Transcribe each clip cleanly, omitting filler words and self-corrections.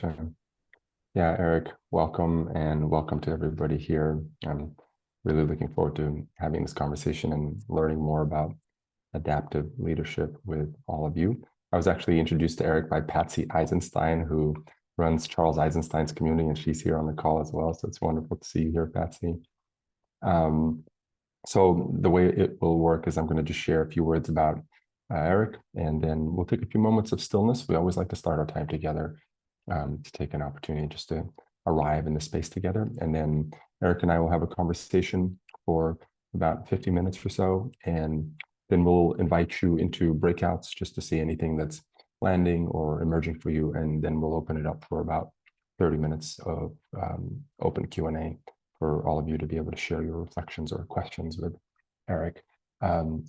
Sure. Yeah, Eric, welcome and welcome to everybody here. I'm really looking forward to having this conversation and learning more about adaptive leadership with all of you. I was actually introduced to Eric by Patsy Eisenstein, who runs Charles Eisenstein's community, and she's here on the call as well. So it's wonderful to see you here, Patsy. Um, so the way it will work is I'm going to just share a few words about Eric, and then we'll take a few moments of stillness. We always like to start our time together to take an opportunity just to arrive in the space together. And then Eric and I will have a conversation for about 50 minutes or so. And then we'll invite you into breakouts just to see anything that's landing or emerging for you. And then we'll open it up for about 30 minutes of open Q&A for all of you to be able to share your reflections or questions with Eric.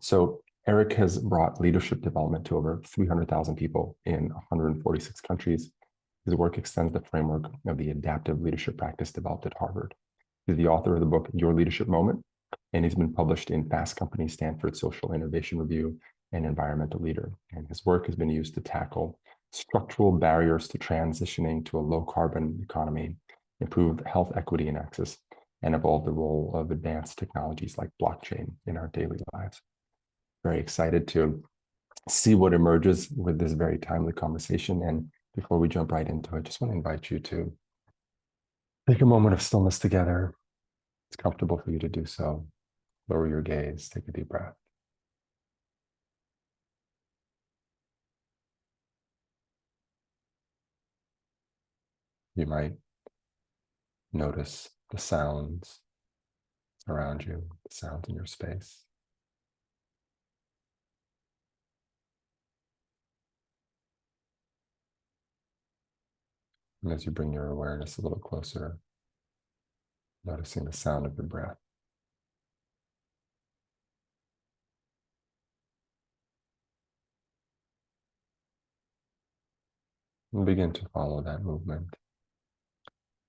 So Eric has brought leadership development to over 300,000 people in 146 countries. His work extends the framework of the adaptive leadership practice developed at Harvard. He's the author of the book, Your Leadership Moment, and he's been published in Fast Company, Stanford Social Innovation Review, and Environmental Leader. And his work has been used to tackle structural barriers to transitioning to a low-carbon economy, improve health equity and access, and evolve the role of advanced technologies like blockchain in our daily lives. Very excited to see what emerges with this very timely conversation. And before we jump right into it, I just want to invite you to take a moment of stillness together. It's comfortable for you to do so. Lower your gaze, take a deep breath. You might notice the sounds around you, the sounds in your space. And as you bring your awareness a little closer, noticing the sound of your breath. And begin to follow that movement.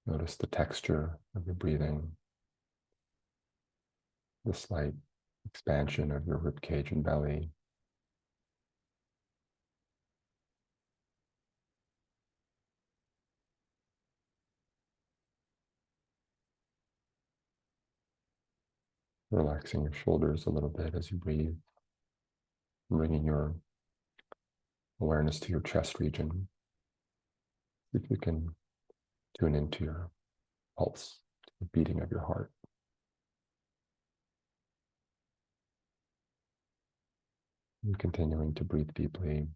Notice the texture of your breathing, the slight expansion of your rib cage and belly. Relaxing your shoulders a little bit as you breathe, bringing your awareness to your chest region. See if you can tune into your pulse, to the beating of your heart. And continuing to breathe deeply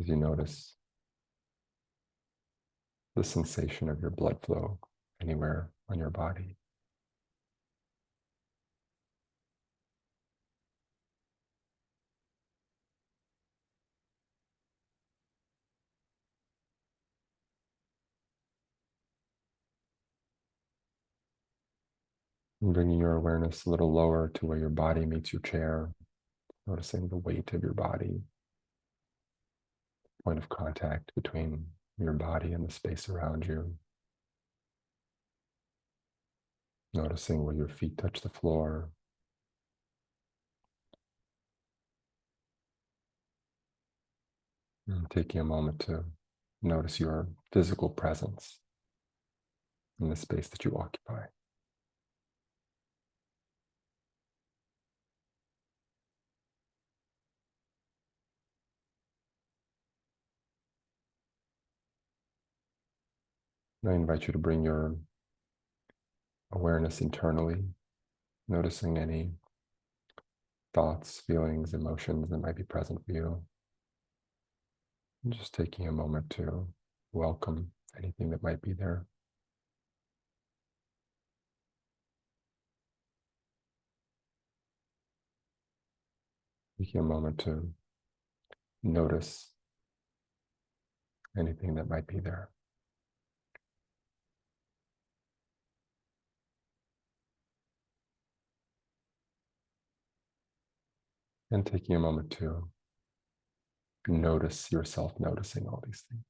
as you notice the sensation of your blood flow anywhere on your body. And bringing your awareness a little lower to where your body meets your chair, noticing the weight of your body, point of contact between your body and the space around you. Noticing where your feet touch the floor. And taking a moment to notice your physical presence in the space that you occupy. And I invite you to bring your awareness internally, noticing any thoughts, feelings, emotions that might be present for you. And just taking a moment to welcome anything that might be there. Taking a moment to notice anything that might be there. And taking a moment to notice yourself noticing all these things.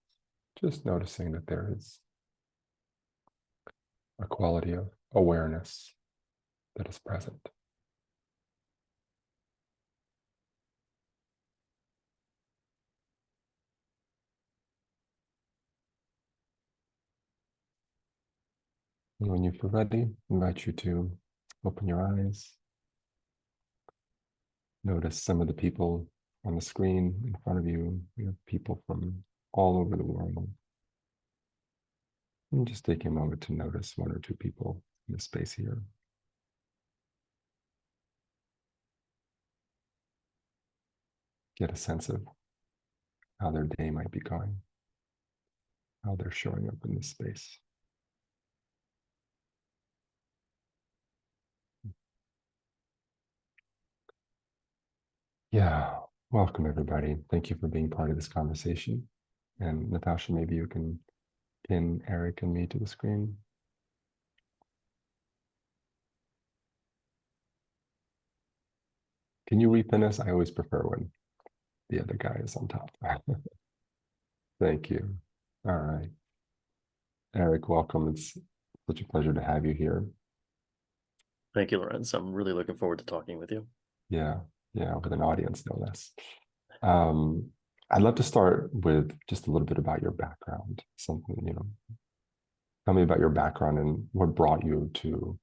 Just noticing that there is a quality of awareness that is present. And when you're ready, I invite you to open your eyes. Notice some of the people on the screen in front of you. We have people from all over the world. And just take a moment to notice one or two people in the space here. Get a sense of how their day might be going, how they're showing up in this space. Yeah, welcome everybody. Thank you for being part of this conversation. And Natasha, maybe you can pin Eric and me to the screen. Can you repin us? I always prefer when the other guy is on top. Thank you. All right. Eric, welcome. It's such a pleasure to have you here. Thank you, Lorenz. I'm really looking forward to talking with you. Yeah, with an audience, no less. I'd love to start with just a little bit about your background. Something, tell me about your background and what brought you to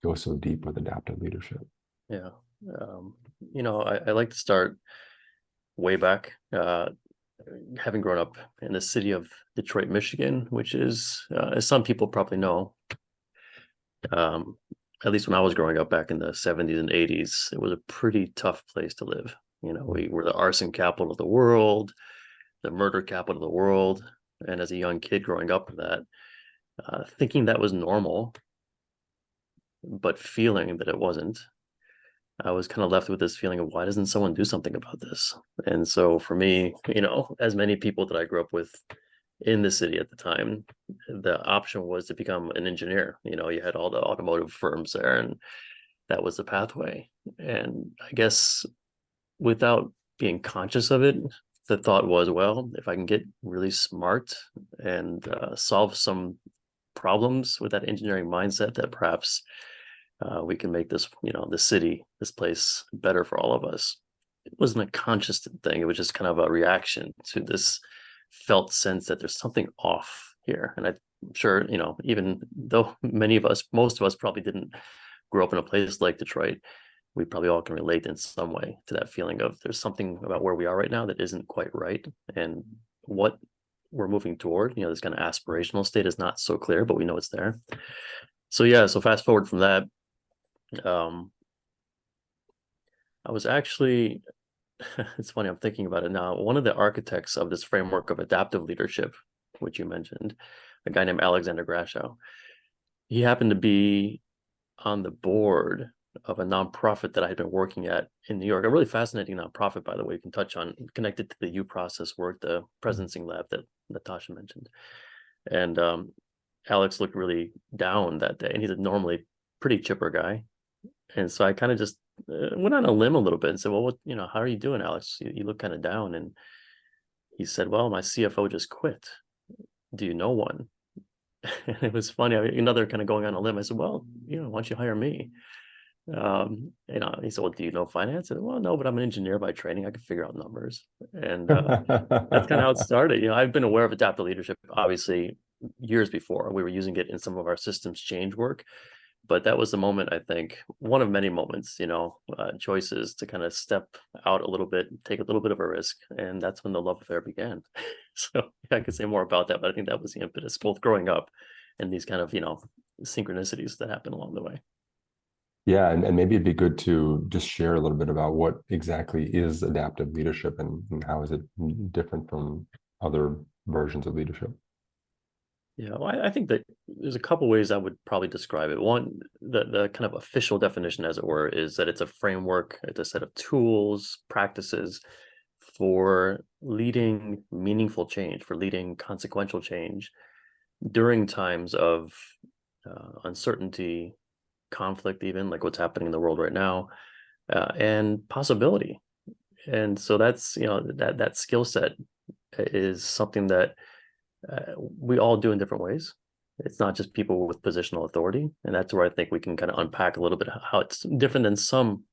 go so deep with adaptive leadership. Yeah. I like to start way back, having grown up in the city of Detroit, Michigan, which is, as some people probably know, at least when I was growing up back in the 70s and 80s, it was a pretty tough place to live. We were the arson capital of the world, the murder capital of the world. And as a young kid growing up in that, thinking that was normal, but feeling that it wasn't, I was kind of left with this feeling of why doesn't someone do something about this? And so for me, as many people that I grew up with in the city at the time, the option was to become an engineer. You had all the automotive firms there, and that was the pathway. And I guess without being conscious of it, the thought was, well, if I can get really smart and solve some problems with that engineering mindset, that perhaps we can make this, this city, this place better for all of us. It wasn't a conscious thing. It was just kind of a reaction to this felt sense that there's something off here. And I'm sure, even though most of us probably didn't grow up in a place like Detroit, we probably all can relate in some way to that feeling of there's something about where we are right now that isn't quite right. And what we're moving toward, this kind of aspirational state is not so clear, but we know it's there. So fast forward from that, I was actually, it's funny, I'm thinking about it now. One of the architects of this framework of adaptive leadership, which you mentioned, a guy named Alexander Grashow, he happened to be on the board of a nonprofit that I had been working at in New York. A really fascinating nonprofit, by the way, you can touch on, connected to the U process work, the presencing lab that Natasha mentioned. And Alex looked really down that day, and he's a normally pretty chipper guy. And so I kind of just went on a limb a little bit and said, well, how are you doing, Alex? You look kind of down. And he said, well, my CFO just quit. Do you know one? And it was funny. Another kind of going on a limb. I said, well, why don't you hire me? He said, well, do you know finance? I said, well, no, but I'm an engineer by training. I can figure out numbers. And that's kind of how it started. I've been aware of adaptive leadership, obviously, years before. We were using it in some of our systems change work. But that was the moment, I think, one of many moments, choices to kind of step out a little bit, take a little bit of a risk. And that's when the love affair began. So I could say more about that, but I think that was the impetus, both growing up and these kind of, synchronicities that happen along the way. Yeah, and maybe it'd be good to just share a little bit about what exactly is adaptive leadership and how is it different from other versions of leadership? Yeah, well, I think that there's a couple ways I would probably describe it. One, the kind of official definition, as it were, is that it's a framework, it's a set of tools, practices for leading meaningful change, for leading consequential change during times of uncertainty, conflict, even like what's happening in the world right now, and possibility. And so that's, that skill set is something that we all do in different ways. It's not just people with positional authority. And that's where I think we can kind of unpack a little bit how it's different than some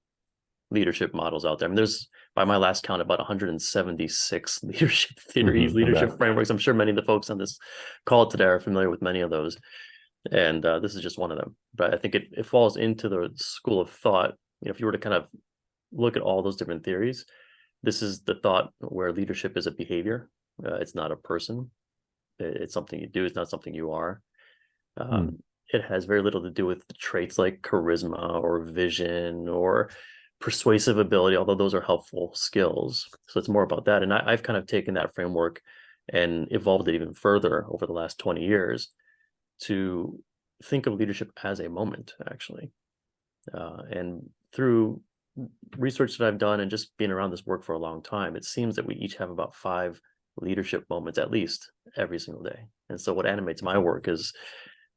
leadership models out there. I mean, there's, by my last count, about 176 leadership theories, leadership frameworks. I'm sure many of the folks on this call today are familiar with many of those. And this is just one of them. But I think it falls into the school of thought. If you were to kind of look at all those different theories, this is the thought where leadership is a behavior. It's not a person. It's something you do. It's not something you are. Hmm. It has very little to do with traits like charisma or vision or persuasive ability, although those are helpful skills. So it's more about that. And I've kind of taken that framework and evolved it even further over the last 20 years to think of leadership as a moment, actually. And through research that I've done and just being around this work for a long time, it seems that we each have about 5 leadership moments at least every single day. And so what animates my work is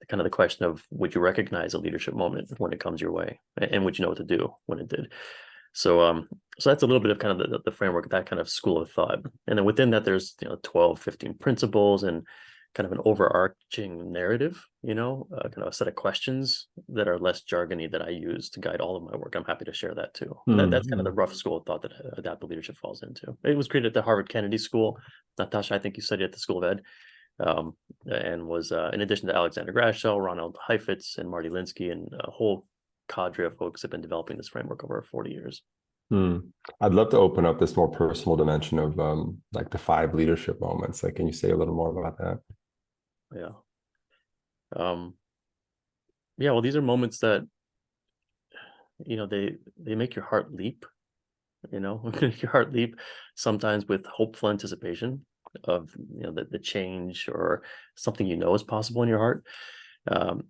kind of the question of, would you recognize a leadership moment when it comes your way, and would you know what to do when it did? So that's a little bit of kind of the framework, that kind of school of thought. And then within that, there's 12, 15 principles and kind of an overarching narrative, kind of a set of questions that are less jargony that I use to guide all of my work. I'm happy to share that too. And that's kind of the Hmm. rough school of thought that adaptive leadership falls into. It was created at the Harvard Kennedy School. Natasha, I think you studied at the School of Ed, and was in addition to Alexander Grashow, Ronald Heifetz, and Marty Linsky, and a whole cadre of folks have been developing this framework over 40 years. Hmm. I'd love to open up this more personal dimension of like the 5 leadership moments. Like, can you say a little more about that? Yeah. Um, yeah, well, these are moments that, they make your heart leap, make your heart leap sometimes with hopeful anticipation of, the change or something is possible in your heart. Um,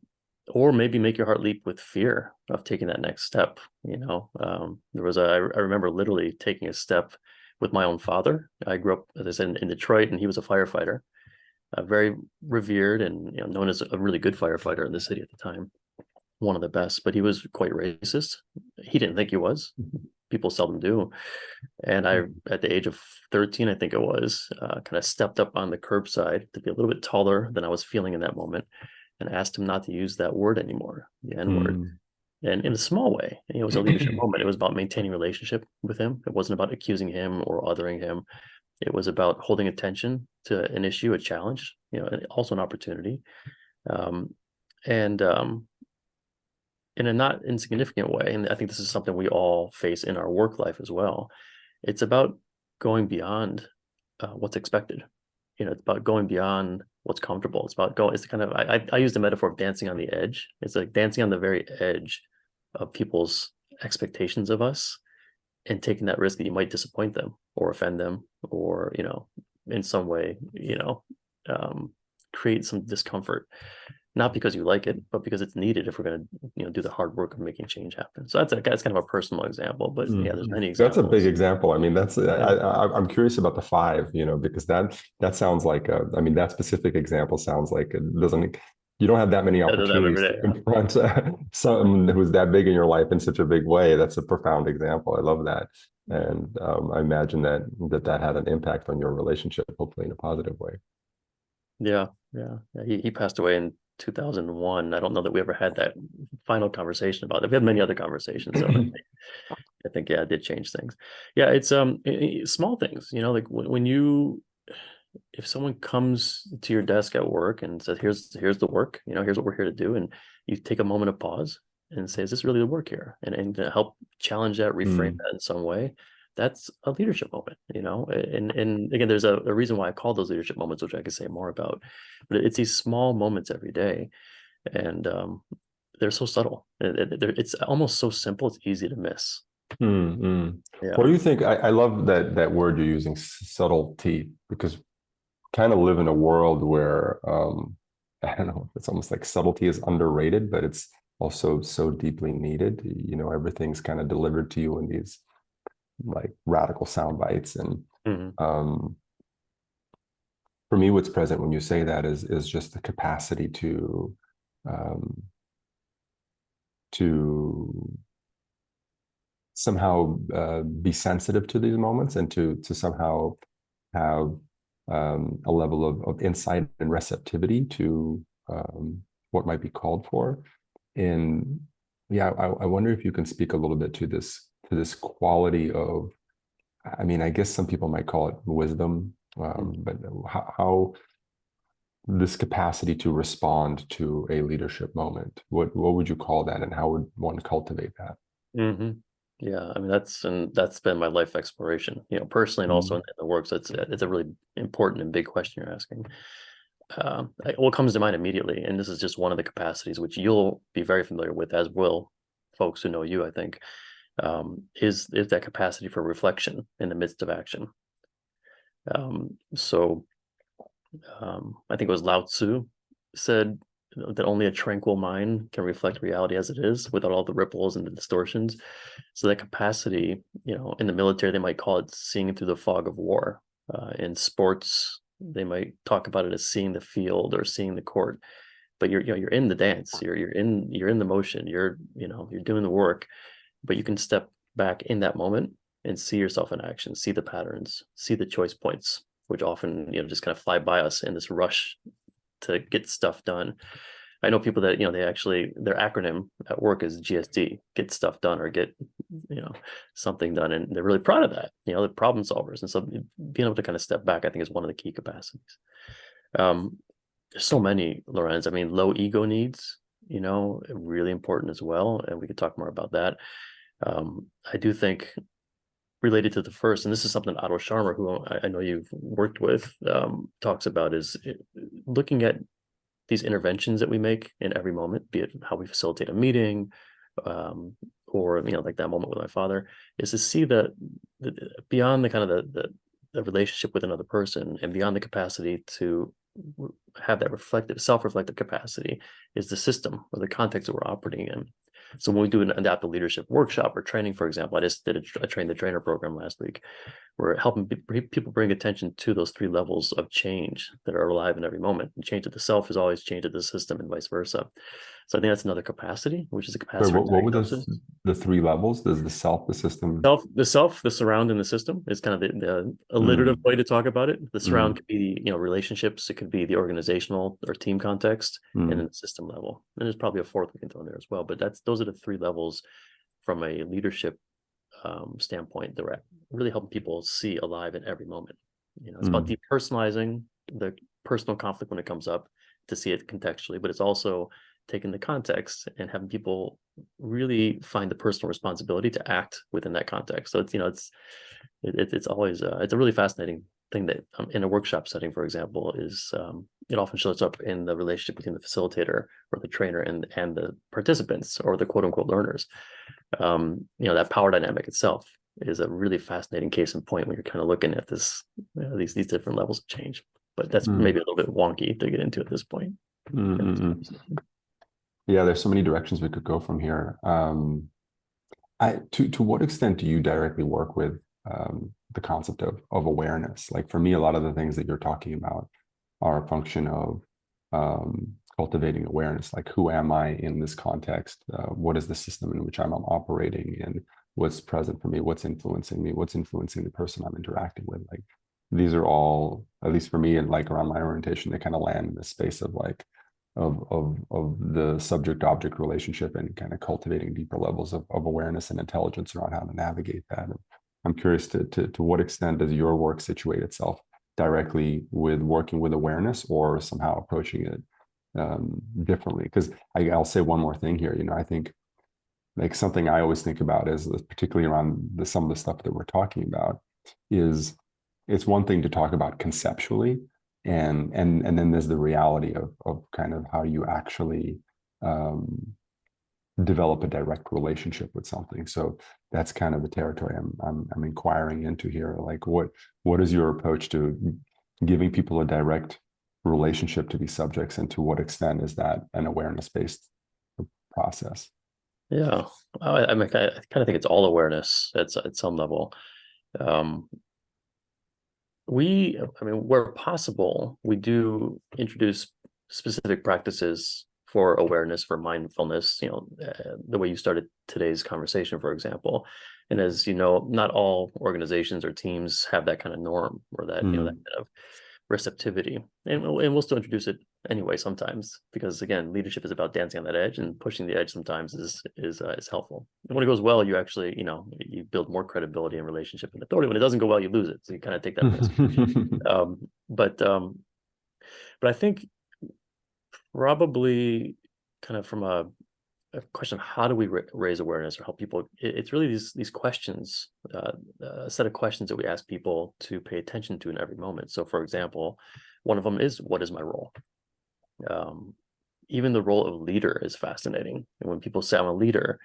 or maybe make your heart leap with fear of taking that next step. I remember literally taking a step with my own father. I grew up, as I said, in Detroit, and he was a firefighter, very revered and known as a really good firefighter in the city at the time, one of the best. But he was quite racist. He didn't think he was. People seldom do. And I, at the age of 13, I think it was, kind of stepped up on the curbside to be a little bit taller than I was feeling in that moment, and asked him not to use that word anymore, the N word. Hmm. And in a small way, it was a leadership moment. It was about maintaining relationship with him. It wasn't about accusing him or othering him. It was about holding attention to an issue, a challenge, and also an opportunity. Um, and in a not insignificant way, and I think this is something we all face in our work life as well, it's about going beyond what's expected. It's about going beyond what's comfortable. It's kind of, I use the metaphor of dancing on the edge. It's like dancing on the very edge of people's expectations of us, and taking that risk that you might disappoint them or offend them, or, in some way, um, create some discomfort, not because you like it, but because it's needed if we're going to, do the hard work of making change happen. So that's kind of a personal example, but yeah, there's many That's a big examples. example. I mean, that's Yeah, I'm curious about the 5, because that sounds like I mean, that specific example sounds like it doesn't. You don't have that many I do that every opportunities to day. confront someone who's that big in your life in such a big way. That's a profound example. I love that, Yeah. and I imagine that had an impact on your relationship, hopefully in a positive way. Yeah. He passed away in 2001. I don't know that we ever had that final conversation about it. We had many other conversations, though. I think, yeah, it did change things. Yeah, it's small things, like when you, if someone comes to your desk at work and says, here's the work, here's what we're here to do, and you take a moment of pause and say, is this really the work here? And to help challenge that, reframe Mm, that in some way, that's a leadership moment, and again, there's a reason why I call those leadership moments, which I could say more about, but it's these small moments every day, and they're so subtle. It's almost so simple, it's easy to miss. mm. Yeah. What do you think? I love that word you're using, subtlety, because kind of live in a world where I don't know, it's almost like subtlety is underrated, but it's also so deeply needed. Everything's kind of delivered to you in these like radical sound bites. And Mhm. um, for me, what's present when you say that is just the capacity um, to somehow be sensitive to these moments, and to somehow have a level of insight and receptivity to what might be called for. And yeah, I wonder if you can speak a little bit to this quality of, I mean, I guess some people might call it wisdom, Mhm. but how this capacity to respond to a leadership moment. What would you call that, and how would one cultivate that? Hmm. Yeah, I mean that's been my life exploration, personally and also in Mm, the works. It's a really important and big question you're asking. What comes to mind immediately, and this is just one of the capacities which you'll be very familiar with, as will folks who know you, I think, is that capacity for reflection in the midst of action. So I think it was Lao Tzu said that only a tranquil mind can reflect reality as it is without all the ripples and the distortions. So that capacity, in the military, they might call it seeing through the fog of war. In sports, they might talk about it as seeing the field or seeing the court. But you're in the dance. You're in the motion. You're doing the work. But you can step back in that moment and see yourself in action, see the patterns, see the choice points, which often just kind of fly by us in this rush to get stuff done. I know people that they actually, their acronym at work is GSD, get stuff done, or get something done, and they're really proud of that. They're problem solvers, and so being able to kind of step back, I think, is one of the key capacities. There's so many, Lorenz. I mean, low ego needs, really important as well, and we could talk more about that. I do think, related to the first, and this is something Otto Scharmer, who I know you've worked with, talks about, is looking at these interventions that we make in every moment, be it how we facilitate a meeting, or like that moment with my father, is to see that beyond the kind of the relationship with another person, and beyond the capacity to have that self-reflective capacity, is the system or the context that we're operating in. So when we do an adaptive leadership workshop or training, for example, I just did a train the trainer program last week. We're helping people bring attention to those three levels of change that are alive in every moment. And change of the self is always change of the system, and vice versa. So I think that's another capacity, which is a Wait, capacity for what were those, diagnosis. the three levels? There's the self, the system. The surround, and the system is kind of the alliterative Mm, way to talk about it. The surround mm, could be relationships, it could be the organizational or team context, and then mm, the system level. And there's probably a fourth we can throw in there as well. But those are the three levels from a leadership standpoint that we're really helping people see alive in every moment. It's about mm, depersonalizing the personal conflict when it comes up, to see it contextually, but it's also taking the context and having people really find the personal responsibility to act within that context. So it's always it's a really fascinating thing that, in a workshop setting, for example, is it often shows up in the relationship between the facilitator or the trainer and the participants, or the quote unquote learners. That power dynamic itself is a really fascinating case in point when you're kind of looking at these different levels of change. But that's mm, maybe a little bit wonky to get into at this point. mm, mm, mm. Yeah, there's so many directions we could go from here. To what extent do you directly work with the concept of awareness? Like for me, a lot of the things that you're talking about are a function of cultivating awareness. Like, who am I in this context? What is the system in which I'm operating in? What's present for me? What's influencing me? What's influencing the person I'm interacting with? Like, these are all, at least for me, and like around my orientation, they kind of land in the space of like of the subject object relationship, and kind of cultivating deeper levels of awareness and intelligence around how to navigate that. And I'm curious to what extent does your work situate itself directly with working with awareness, or somehow approaching it differently? Because I'll say one more thing here. I think like something I always think about is, particularly around some of the stuff that we're talking about, is it's one thing to talk about conceptually, and then there's the reality of kind of how you actually um, develop a direct relationship with something. So that's kind of the territory I'm inquiring into here. Like, what is your approach to giving people a direct relationship to these subjects, and to what extent is that an awareness based process? Yeah, I mean, I kind of think it's all awareness at some level. Um, I mean, where possible, we do introduce specific practices for awareness, for mindfulness, the way you started today's conversation, for example. And as you know, not all organizations or teams have that kind of norm, or that, that Mm, kind of receptivity. And we'll still introduce it anyway sometimes, because again, leadership is about dancing on that edge, and pushing the edge sometimes is helpful. And when it goes well, you actually, you build more credibility and relationship and authority. When it doesn't go well, you lose it. So you kind of take that risk. mm, But But I think probably kind of from a question of how do we raise awareness or help people, it's really these questions, a set of questions that we ask people to pay attention to in every moment. So for example, one of them is, what is my role? Even the role of leader is fascinating. And when people say I'm a leader,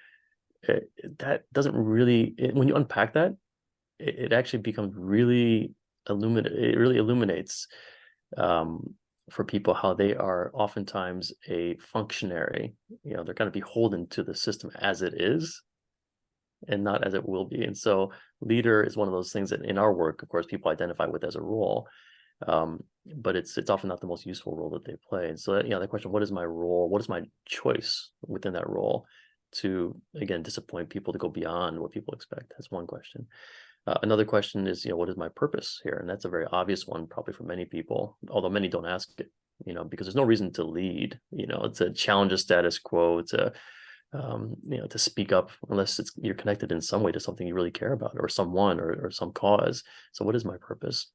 that doesn't really, when you unpack that, it actually becomes really it really illuminates for people how they are oftentimes a functionary. They're kind of beholden to the system as it is and not as it will be. And so leader is one of those things that in our work, of course, people identify with as a role, but it's often not the most useful role that they play. And so the question, what is my role? What is my choice within that role to, again, disappoint people, to go beyond what people expect? That's one question. Another question is, what is my purpose here? And that's a very obvious one, probably for many people, although many don't ask it, because there's no reason to lead, to challenge a status quo, to speak up, unless you're connected in some way to something you really care about, or someone, or some cause. So what is my purpose?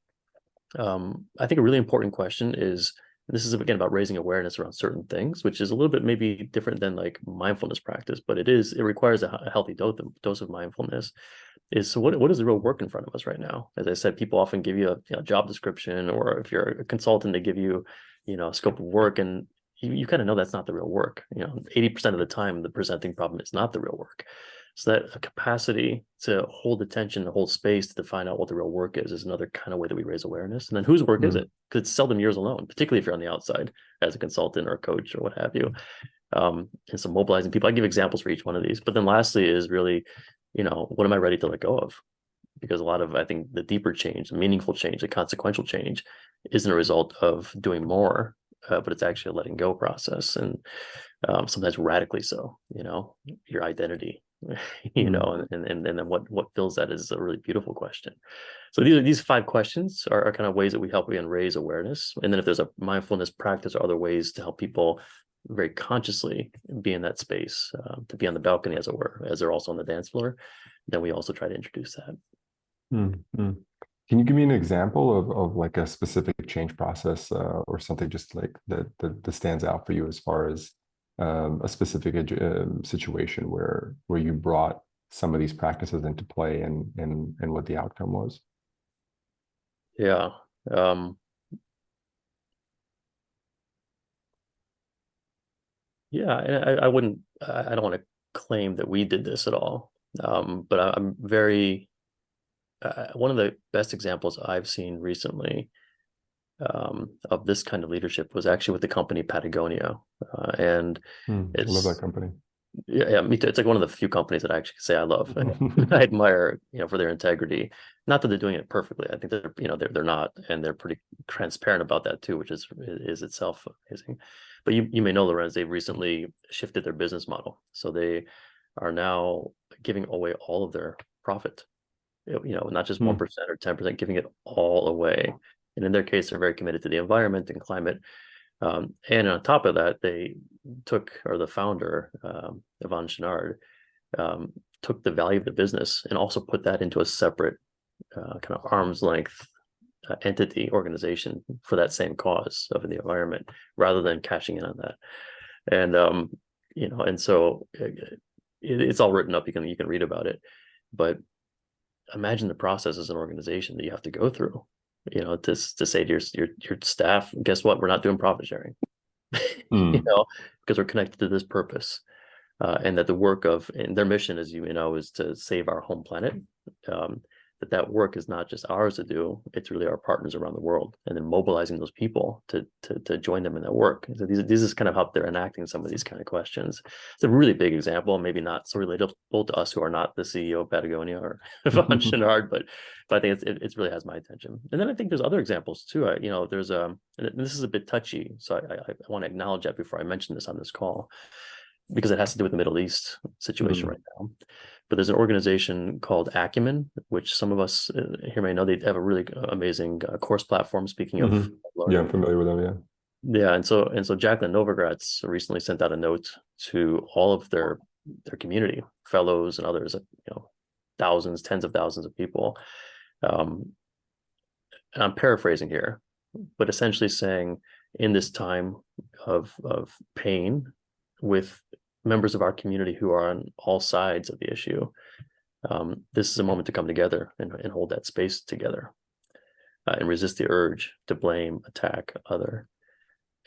I think a really important question is, this is again about raising awareness around certain things, which is a little bit maybe different than like mindfulness practice, but it requires a healthy dose of mindfulness. So what is the real work in front of us right now? As I said, people often give you a job description, or if you're a consultant, they give you, a scope of work, and you kind of know that's not the real work. 80% of the time, the presenting problem is not the real work. So that capacity to hold attention, to hold space, to find out what the real work is another kind of way that we raise awareness. And then whose work is it? Because it's seldom yours alone, particularly if you're on the outside as a consultant or a coach or what have you. And so mobilizing people, I give examples for each one of these. But then lastly is really, what am I ready to let go of? Because a lot of, I think, the deeper change, the meaningful change, the consequential change isn't a result of doing more, but it's actually a letting go process. And sometimes radically so, your identity, and then what fills that is a really beautiful question. So these 5 questions are kind of ways that we help again raise awareness. And then if there's a mindfulness practice or other ways to help people very consciously be in that space, to be on the balcony, as it were, as they're also on the dance floor, then we also try to introduce that. Can you give me an example of like a specific change process or something just like that stands out for you as far as a specific situation where you brought some of these practices into play and what the outcome was? Yeah. Yeah, and I don't want to claim that we did this at all. But I'm very, one of the best examples I've seen recently of this kind of leadership was actually with the company Patagonia. And I love that company. Yeah, me too. It's like one of the few companies that I actually say I love. I admire, for their integrity. Not that they're doing it perfectly. I think they're not, and they're pretty transparent about that too, which is itself amazing. But you may know, Lorenz, they've recently shifted their business model, so they are now giving away all of their profit. Not just 1% or 10%, giving it all away. And in their case, they're very committed to the environment and climate. And on top of that, the founder, Yvon Chouinard, took the value of the business and also put that into a separate kind of arm's length entity, organization for that same cause of the environment, rather than cashing in on that. And and so it's all written up. You can read about it, but imagine the process as an organization that you have to go through, to say to your staff, guess what? We're not doing profit sharing, because we're connected to this purpose, and that the work and their mission, as is to save our home planet. That work is not just ours to do; it's really our partners around the world, and then mobilizing those people to join them in that work. So these is kind of how they're enacting some of these kind of questions. It's a really big example, maybe not so relatable to us who are not the CEO of Patagonia or Yvon Chouinard, but I think it really has my attention. And then I think there's other examples too. There's and this is a bit touchy, so I want to acknowledge that before I mention this on this call, because it has to do with the Middle East situation right now. But there's an organization called Acumen, which some of us here may know. They have a really amazing course platform. Speaking of learning. Yeah, I'm familiar with them. Yeah, and so Jacqueline Novogratz recently sent out a note to all of their community, fellows and others, thousands, tens of thousands of people. And I'm paraphrasing here, but essentially saying, in this time of pain with members of our community who are on all sides of the issue, this is a moment to come together and hold that space together, and resist the urge to blame, attack other.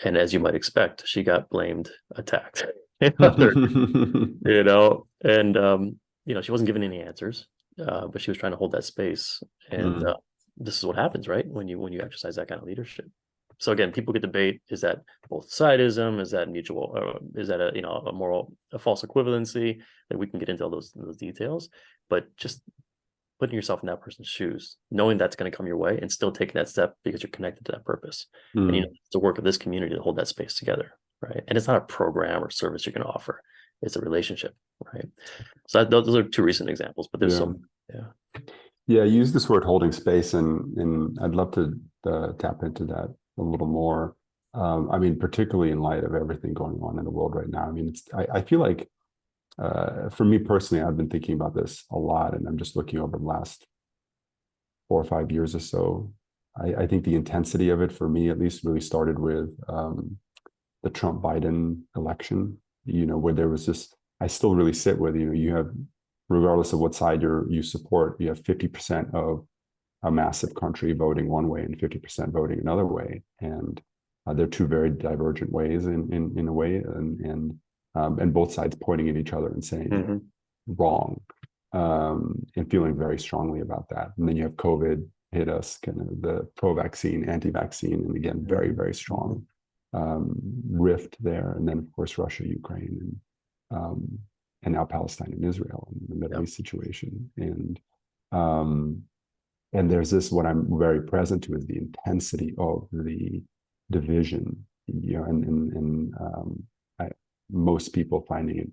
And as you might expect, she got blamed, attacked, and othered, and she wasn't given any answers, but she was trying to hold that space. And this is what happens, right? When you exercise that kind of leadership. So again, people could debate: is that both sidism? Is that mutual? Is that a false equivalency? That we can get into all those details, but just putting yourself in that person's shoes, knowing that's going to come your way, and still taking that step because you're connected to that purpose, and it's the work of this community to hold that space together, right? And it's not a program or service you're going to offer; it's a relationship, right? So those are two recent examples, but there's some, Yeah, use this word holding space, and I'd love to tap into that a little more. I mean, particularly in light of everything going on in the world right now. I mean, I feel like for me personally, I've been thinking about this a lot, and I'm just looking over the last 4 or 5 years or so. I think the intensity of it, for me at least, really started with the Trump-Biden election, where there was just, I still really sit with, you have, regardless of what side you support, you have 50% of a massive country voting one way and 50% voting another way. And they're two very divergent ways in a way, and both sides pointing at each other and saying wrong, and feeling very strongly about that. And then you have COVID hit us, kind of the pro-vaccine, anti-vaccine, and again, very, very strong rift there. And then, of course, Russia, Ukraine, and now Palestine and Israel, and the Middle East situation. And there's this, what I'm very present to is the intensity of the division, most people finding it,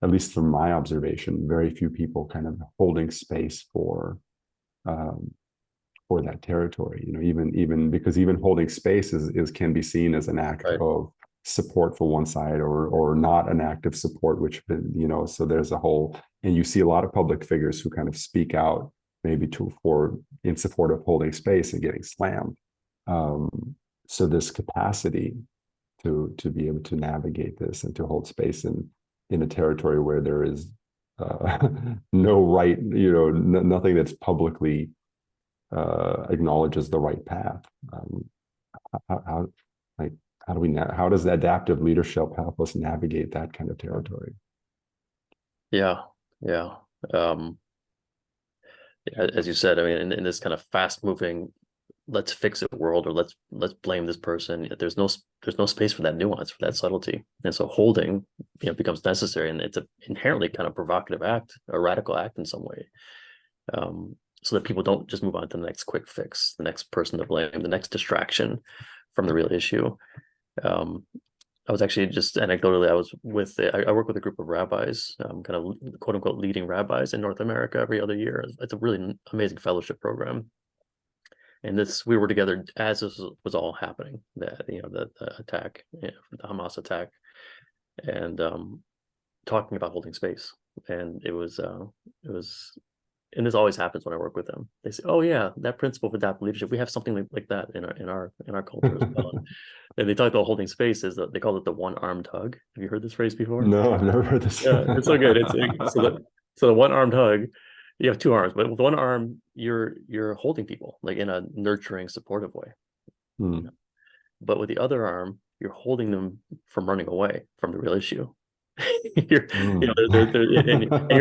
at least from my observation, very few people kind of holding space for that territory. Even because even holding space is can be seen as an act of support for one side, or not an act of support, which so there's a whole, and you see a lot of public figures who kind of speak out maybe in support of holding space and getting slammed. So this capacity to be able to navigate this and to hold space in a territory where there is no right, nothing that's publicly acknowledges the right path. How does adaptive leadership help us navigate that kind of territory? Yeah. As you said, I mean, in this kind of fast-moving, let's fix it world, or let's blame this person, there's no space for that nuance, for that subtlety, and so holding becomes necessary, and it's an inherently kind of provocative act, a radical act in some way, so that people don't just move on to the next quick fix, the next person to blame, the next distraction from the real issue. I was actually, just anecdotally, I work with a group of rabbis, kind of quote unquote leading rabbis in North America every other year. It's a really amazing fellowship program. And we were together as this was all happening, the attack, the Hamas attack, and talking about holding space. And it was, and this always happens when I work with them. They say, "Oh yeah, that principle of adaptive leadership, we have something like that in our culture as well." And they talk about holding space, they call it the one-armed hug. Have you heard this phrase before? No, I've never heard this. Yeah, it's so good. So the one-armed hug, you have two arms, but with one arm you're holding people like in a nurturing, supportive way. But with the other arm, you're holding them from running away from the real issue. And you're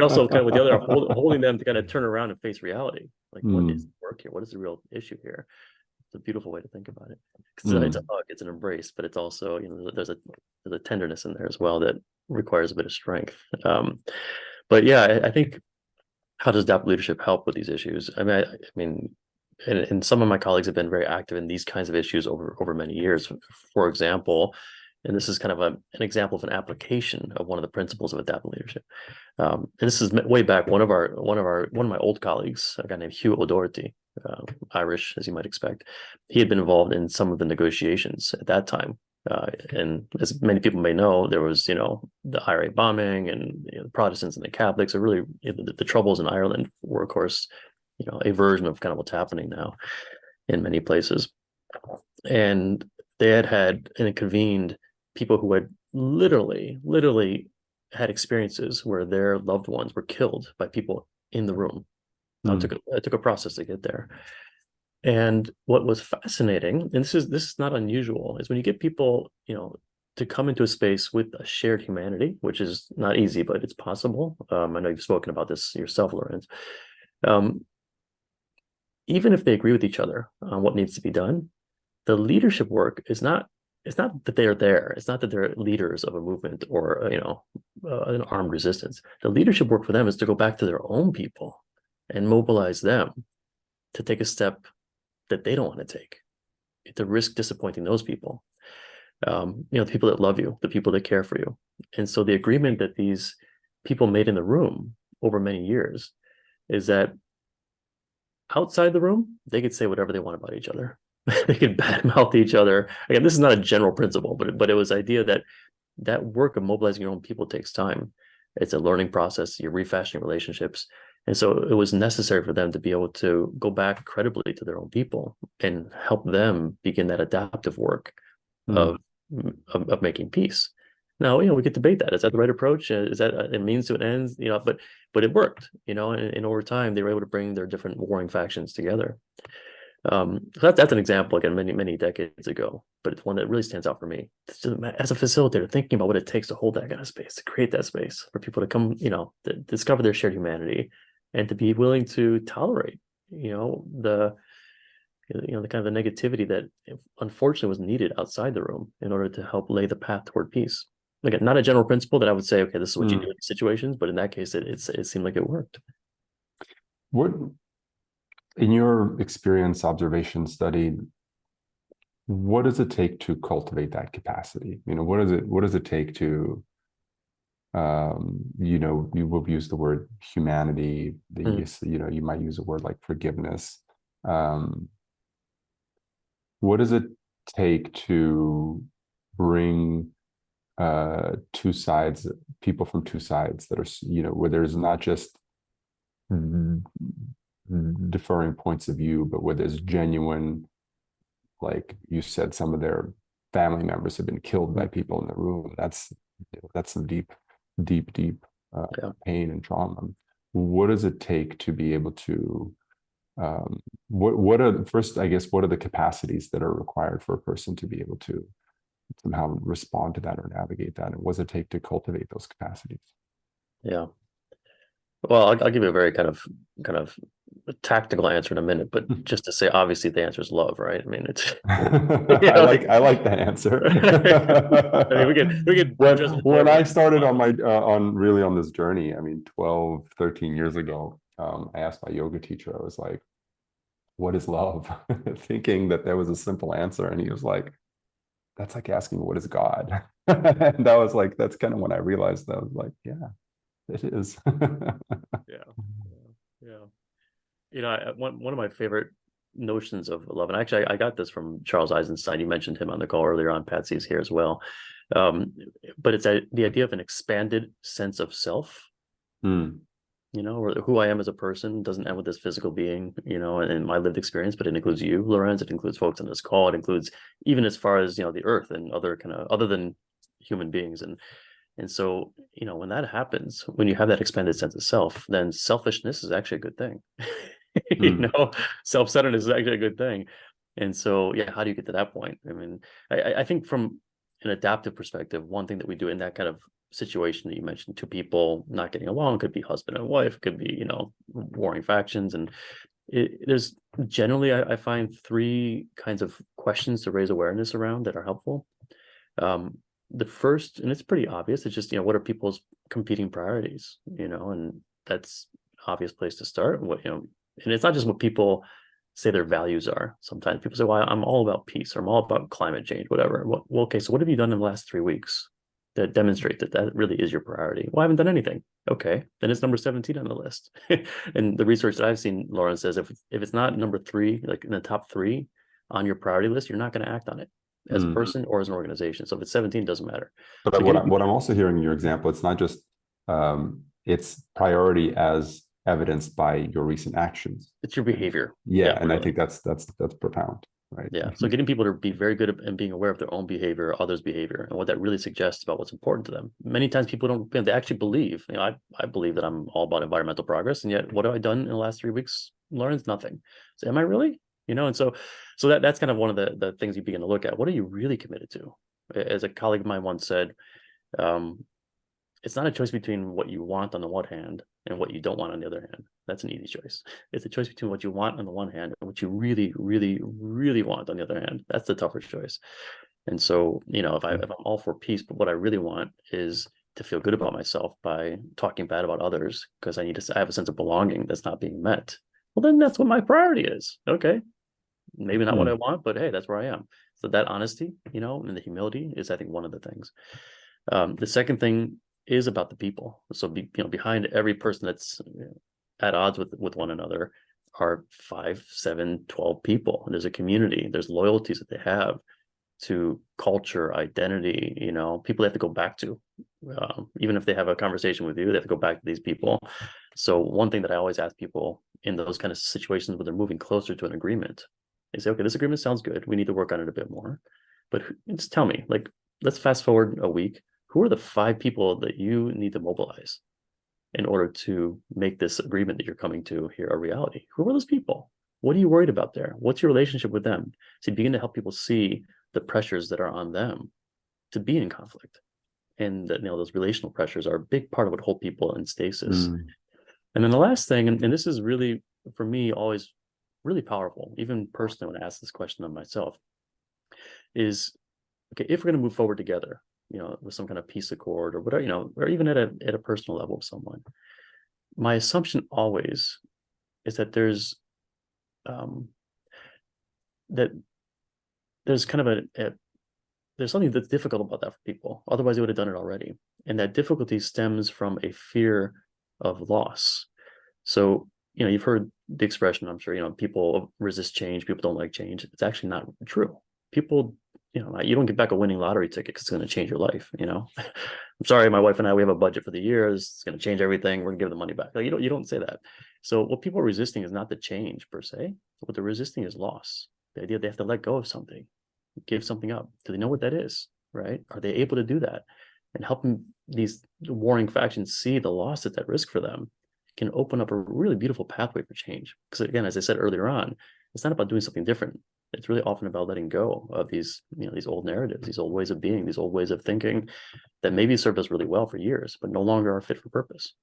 also kind of with the other arm holding them to kind of turn around and face reality. Like, what is the work here? What is the real issue here? It's a beautiful way to think about it. It's a hug, it's an embrace, but it's also, there's a tenderness in there as well that requires a bit of strength. But yeah, I think, how does adaptive leadership help with these issues? I mean, and some of my colleagues have been very active in these kinds of issues over many years. For example, and this is kind of an example of an application of one of the principles of adaptive leadership. And this is way back. One of my old colleagues, a guy named Hugh O'Doherty, Irish, as you might expect, he had been involved in some of the negotiations at that time. And as many people may know, there was, the IRA bombing, and the Protestants and the Catholics are really, the troubles in Ireland were, of course, a version of kind of what's happening now in many places. And they had and convened people who had literally had experiences where their loved ones were killed by people in the room. Now, Mm. it took a process to get there. And what was fascinating, and this is not unusual, is when you get people, to come into a space with a shared humanity, which is not easy, but it's possible. I know you've spoken about this yourself, Lorenz. Um, Even if they agree with each other on what needs to be done, the leadership work is not. It's not that they are there. It's not that they're leaders of a movement or an armed resistance. The leadership work for them is to go back to their own people and mobilize them to take a step that they don't want to take, to risk disappointing those people. The people that love you, the people that care for you. And so the agreement that these people made in the room over many years is that outside the room, they could say whatever they want about each other. They could badmouth each other. Again, this is not a general principle, but it was the idea that work of mobilizing your own people takes time. It's a learning process. You're refashioning relationships. And so it was necessary for them to be able to go back credibly to their own people and help them begin that adaptive work Mm. of of making peace. Now, we could debate that. Is that the right approach? Is that a means to an end? But it worked, and over time they were able to bring their different warring factions together. So that's an example, again, many decades ago, but it's one that really stands out for me. As a facilitator, thinking about what it takes to hold that kind of space, to create that space for people to come, to discover their shared humanity, and to be willing to tolerate, the kind of the negativity that unfortunately was needed outside the room in order to help lay the path toward peace. Again, not a general principle that I would say, okay, this is what you do in these situations, but in that case, it seemed like it worked. What, in your experience, observation, study, what does it take to cultivate that capacity? What does it take to, you will use the word humanity, you might use a word like forgiveness. What does it take to bring two sides, people from two sides that are, where there's not just differing points of view, but where there's genuine, like you said, some of their family members have been killed by people in the room. That's some deep Yeah. pain and trauma. What does it take to be able to what are first, I guess, what are the capacities that are required for a person to be able to somehow respond to that or navigate that? And what does it take to cultivate those capacities? Yeah. Well, I'll give you a very kind of tactical answer in a minute, but just to say, obviously the answer is love, right? I mean, it's I like that answer. I mean, we could address it When more. I started on my on this journey, I mean 12, 13 years ago, I asked my yoga teacher, I was like, what is love? Thinking that there was a simple answer. And he was like, that's like asking what is God? And I was like, that's kind of when I realized that I was like, yeah, it is. Yeah. Yeah. One of my favorite notions of love, and actually I got this from Charles Eisenstein. You mentioned him on the call earlier on. Patsy's here as well. But it's the idea of an expanded sense of self. Mm. Or who I am as a person doesn't end with this physical being, and my lived experience, but it includes you, Lorenz. It includes folks on this call. It includes even as far as, the earth and other kind of other than human beings. And so, when that happens, when you have that expanded sense of self, then selfishness is actually a good thing. Mm. Self-centeredness is actually a good thing. And so, yeah, how do you get to that point? I mean, I think from an adaptive perspective, one thing that we do in that kind of situation that you mentioned, two people not getting along, could be husband and wife, could be, warring factions. And there's generally, I find three kinds of questions to raise awareness around that are helpful. The first, and it's pretty obvious, it's just, what are people's competing priorities, and that's obvious place to start. And it's not just what people say their values are. Sometimes people say, well, I'm all about peace, or I'm all about climate change, whatever. Well, okay, so what have you done in the last 3 weeks that demonstrate that really is your priority? Well, I haven't done anything. Okay, then it's number 17 on the list. And the research that I've seen, Lauren, says if it's not number 3, like in the top 3 on your priority list, you're not going to act on it as a person or as an organization. So if it's 17, it doesn't matter. But So what I'm also hearing in your example, it's not just it's priority as evidenced by your recent actions. it's your behavior. Yeah, and I really. think that's profound. right? Yeah. So getting people to be very good at and being aware of their own behavior, others' behavior, and what that really suggests about what's important to them. Many times people don't, they actually believe, I believe that I'm all about environmental progress. And yet what have I done in the last 3 weeks? Learned nothing. So am I really? And so that's kind of one of the things you begin to look at. What are you really committed to? As a colleague of mine once said, um, it's not a choice between what you want on the one hand and what you don't want on the other hand. That's an easy choice. It's a choice between what you want on the one hand and what you really, really, really want on the other hand. That's the tougher choice. And so, if I'm all for peace, but what I really want is to feel good about myself by talking bad about others because I have a sense of belonging that's not being met. Well, then that's what my priority is. Okay. Maybe not what I want, but hey, that's where I am. So that honesty, and the humility is, I think, one of the things. The second thing is about the people. So behind every person that's at odds with one another are 5, 7, 12 people. And there's a community, there's loyalties that they have to culture, identity, people they have to go back to. Even if they have a conversation with you, they have to go back to these people. So one thing that I always ask people in those kind of situations where they're moving closer to an agreement, they say, okay, this agreement sounds good. We need to work on it a bit more. But just tell me, like, let's fast forward a week. Who are the 5 people that you need to mobilize in order to make this agreement that you're coming to here a reality? Who are those people? What are you worried about there? What's your relationship with them? So you begin to help people see the pressures that are on them to be in conflict. And that, those relational pressures are a big part of what hold people in stasis. And then the last thing, and this is really, for me, always really powerful, even personally when I ask this question of myself, is, okay, if we're going to move forward together, with some kind of peace accord or whatever, or even at a personal level with someone, my assumption always is that there's that there's kind of there's something that's difficult about that for people. Otherwise, they would have done it already. And that difficulty stems from a fear of loss. So, you've heard the expression, I'm sure, people resist change, people don't like change. It's actually not true. People, you don't get back a winning lottery ticket because it's going to change your life. I'm sorry, my wife and I, we have a budget for the year. It's going to change everything. We're going to give the money back. Like, you don't say that. So what people are resisting is not the change per se. What they're resisting is loss. The idea they have to let go of something, give something up. Do they know what that is? Right? Are they able to do that? And helping these warring factions see the loss that's at risk for them can open up a really beautiful pathway for change. Because again, as I said earlier on, it's not about doing something different. It's really often about letting go of these, these old narratives, these old ways of being, these old ways of thinking that maybe served us really well for years, but no longer are fit for purpose.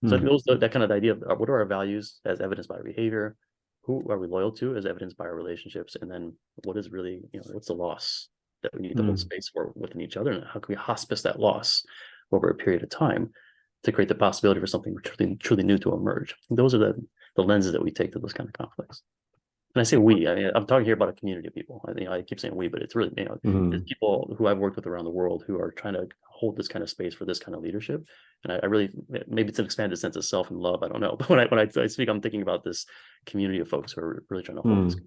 So that kind of idea of what are our values as evidenced by our behavior? Who are we loyal to as evidenced by our relationships? And then what is really, what's the loss that we need to hold space for within each other? And how can we hospice that loss over a period of time to create the possibility for something truly new to emerge? And those are the lenses that we take to those kind of conflicts. And I say we, I'm talking here about a community of people. I keep saying we, but it's really, there's people who I've worked with around the world who are trying to hold this kind of space for this kind of leadership. And I really, maybe it's an expanded sense of self and love. I don't know. But when I speak, I'm thinking about this community of folks who are really trying to hold this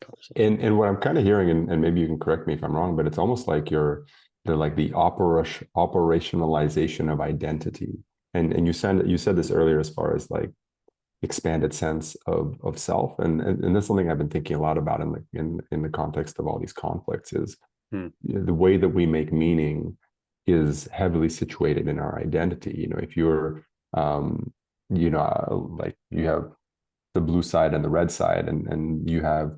conversation. And what I'm kind of hearing, and maybe you can correct me if I'm wrong, but it's almost like the operationalization of identity. And you said this earlier as far as like expanded sense of self, and that's something I've been thinking a lot about in the context of all these conflicts is the way that we make meaning is heavily situated in our identity. If you're like you have the blue side and the red side, and you have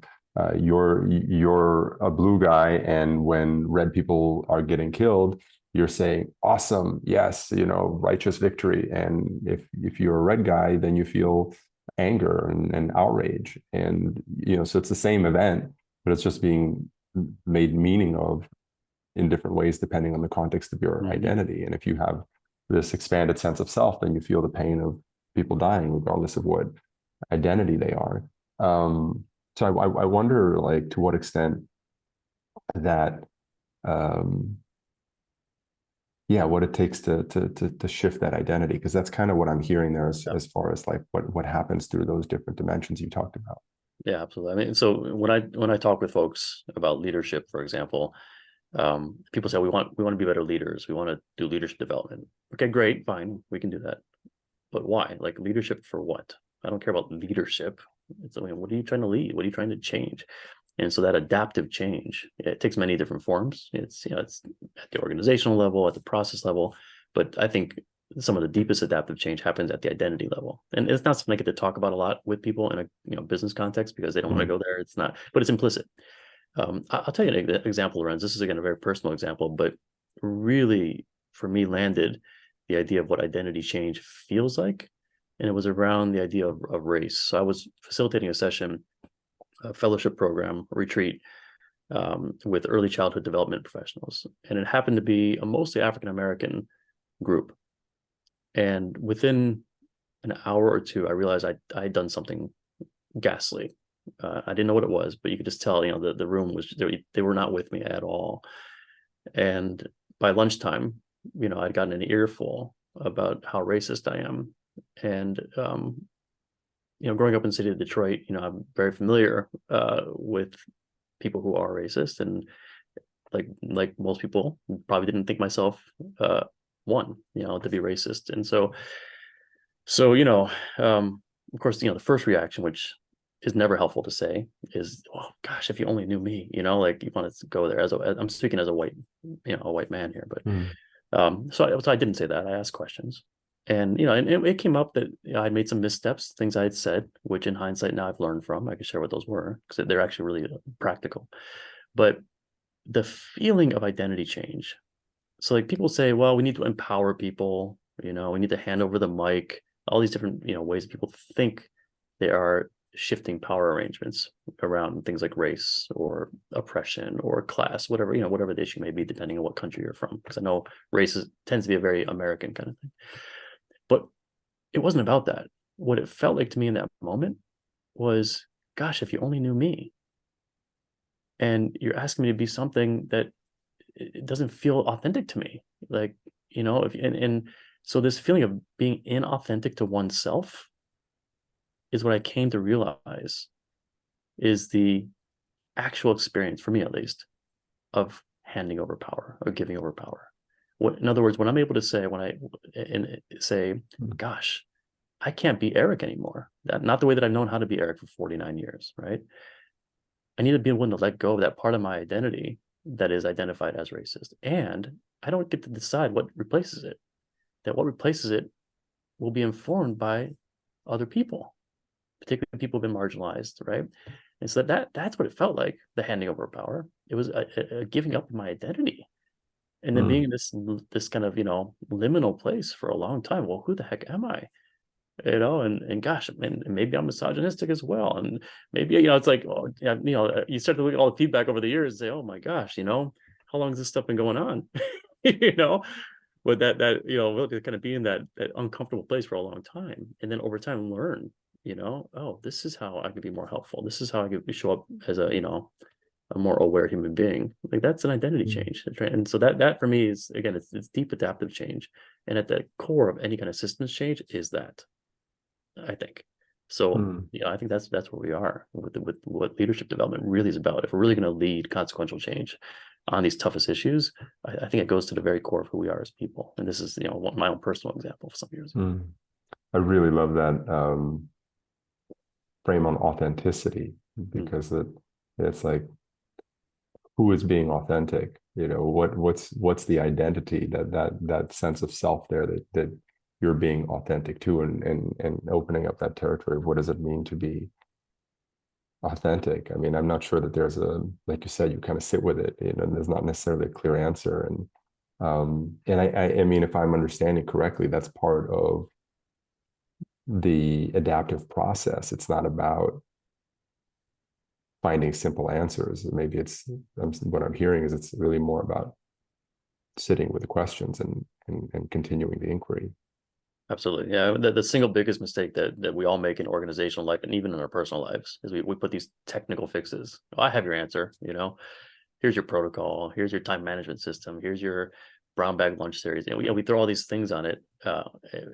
you're a blue guy, and when red people are getting killed, you're saying awesome, yes, righteous victory. And if you're a red guy, then you feel anger and outrage. And so it's the same event, but it's just being made meaning of in different ways depending on the context of your identity. And if you have this expanded sense of self, then you feel the pain of people dying regardless of what identity they are. So I wonder, like, to what extent that what it takes to shift that identity, because that's kind of what I'm hearing there as far as like what happens through those different dimensions you talked about. Yeah, absolutely. I mean, so when I talk with folks about leadership, for example, people say we want to be better leaders. We want to do leadership development. Okay, great, fine, we can do that. But why? Like, leadership for what? I don't care about leadership. What are you trying to lead? What are you trying to change? And so that adaptive change, it takes many different forms. It's, it's at the organizational level, at the process level, but I think some of the deepest adaptive change happens at the identity level. And it's not something I get to talk about a lot with people in a business context because they don't want to go there. It's not, but it's implicit. I'll tell you an example, Lorenz. This is again a very personal example, but really for me landed the idea of what identity change feels like. And it was around the idea of race. So I was facilitating a session, a fellowship program, a retreat with early childhood development professionals. And it happened to be a mostly African-American group. And within an hour or two, I realized I had done something ghastly. I didn't know what it was, but you could just tell, the room was, they were not with me at all. And by lunchtime, I'd gotten an earful about how racist I am. And, growing up in the city of Detroit, I'm very familiar with people who are racist. And like most people, probably didn't think myself one, to be racist. And so, of course, the first reaction, which is never helpful to say, is, oh gosh, if you only knew me, like you want to go there I'm speaking as a white, a white man here, but so I didn't say that. I asked questions, and and it came up that I made some missteps, things I had said, which in hindsight now I've learned from. I can share what those were because they're actually really practical. But the feeling of identity change. So like people say, well, we need to empower people, we need to hand over the mic, all these different, ways people think they are shifting power arrangements around things like race or oppression or class, whatever, whatever the issue may be, depending on what country you're from. Because I know race tends to be a very American kind of thing. But it wasn't about that. What it felt like to me in that moment was, gosh, if you only knew me. And you're asking me to be something that it doesn't feel authentic to me. Like, and so this feeling of being inauthentic to oneself is what I came to realize is the actual experience, for me at least, of handing over power or giving over power. In other words, when I'm able to say, gosh, I can't be Eric anymore. Not the way that I've known how to be Eric for 49 years, right? I need to be willing to let go of that part of my identity that is identified as racist. And I don't get to decide what replaces it. That what replaces it will be informed by other people, particularly people who've been marginalized, right? And so that's what it felt like, the handing over of power. It was a giving up of my identity. And then being in this kind of, liminal place for a long time. Well, who the heck am I? And gosh, and maybe I'm misogynistic as well. And maybe, it's like, oh, yeah, you start to look at all the feedback over the years and say, oh my gosh, how long has this stuff been going on? But that, really kind of be in that uncomfortable place for a long time. And then over time learn, oh, this is how I could be more helpful. This is how I could show up as a more aware human being. Like that's an identity change. And so that for me is, again, it's deep adaptive change. And at the core of any kind of systems change is that, I think. So, I think that's where we are with what leadership development really is about. If we're really going to lead consequential change on these toughest issues, I think it goes to the very core of who we are as people. And this is, my own personal example for some years. I really love that frame on authenticity, because it's like, who is being authentic? What's the identity, that sense of self there that you're being authentic to, and opening up that territory of what does it mean to be authentic. I mean, I'm not sure that there's like you said, you kind of sit with it, and there's not necessarily a clear answer. And I mean, if I'm understanding correctly, that's part of the adaptive process. It's not about finding simple answers. Maybe what I'm hearing is it's really more about sitting with the questions and continuing the inquiry. Absolutely. Yeah. The single biggest mistake that we all make in organizational life and even in our personal lives is we put these technical fixes. Oh, I have your answer, here's your protocol, here's your time management system, here's your brown bag lunch series. And we throw all these things on it.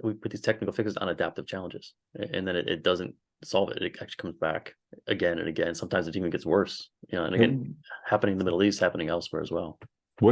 We put these technical fixes on adaptive challenges, and then it doesn't solve it. It actually comes back again and again. Sometimes it even gets worse, and again, happening in the Middle East, happening elsewhere as well.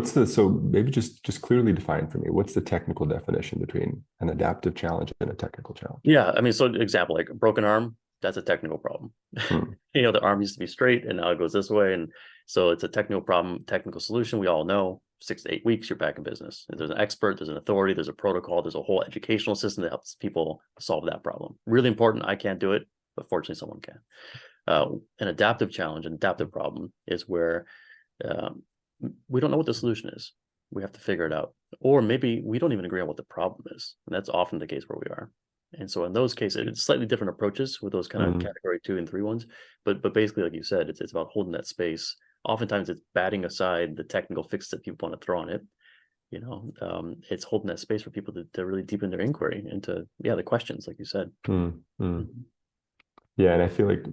So maybe just clearly define for me, what's the technical definition between an adaptive challenge and a technical challenge? Yeah. I mean, so example, like a broken arm, that's a technical problem. Mm, The arm used to be straight and now it goes this way. And so it's a technical problem, technical solution. We all know 6 to 8 weeks, you're back in business. There's an expert, there's an authority, there's a protocol, there's a whole educational system that helps people solve that problem. Really important. I can't do it, but fortunately someone can. An adaptive challenge, an adaptive problem is where um, we don't know what the solution is. We have to figure it out. Or maybe we don't even agree on what the problem is. And that's often the case where we are. And so in those cases, it's slightly different approaches with those kind of mm, category 2 and 3 ones. But basically, like you said, it's about holding that space. Oftentimes it's batting aside the technical fix that people want to throw on it. It's holding that space for people to really deepen their inquiry into, the questions, like you said. mm, mm. Mhm. Yeah, and I feel like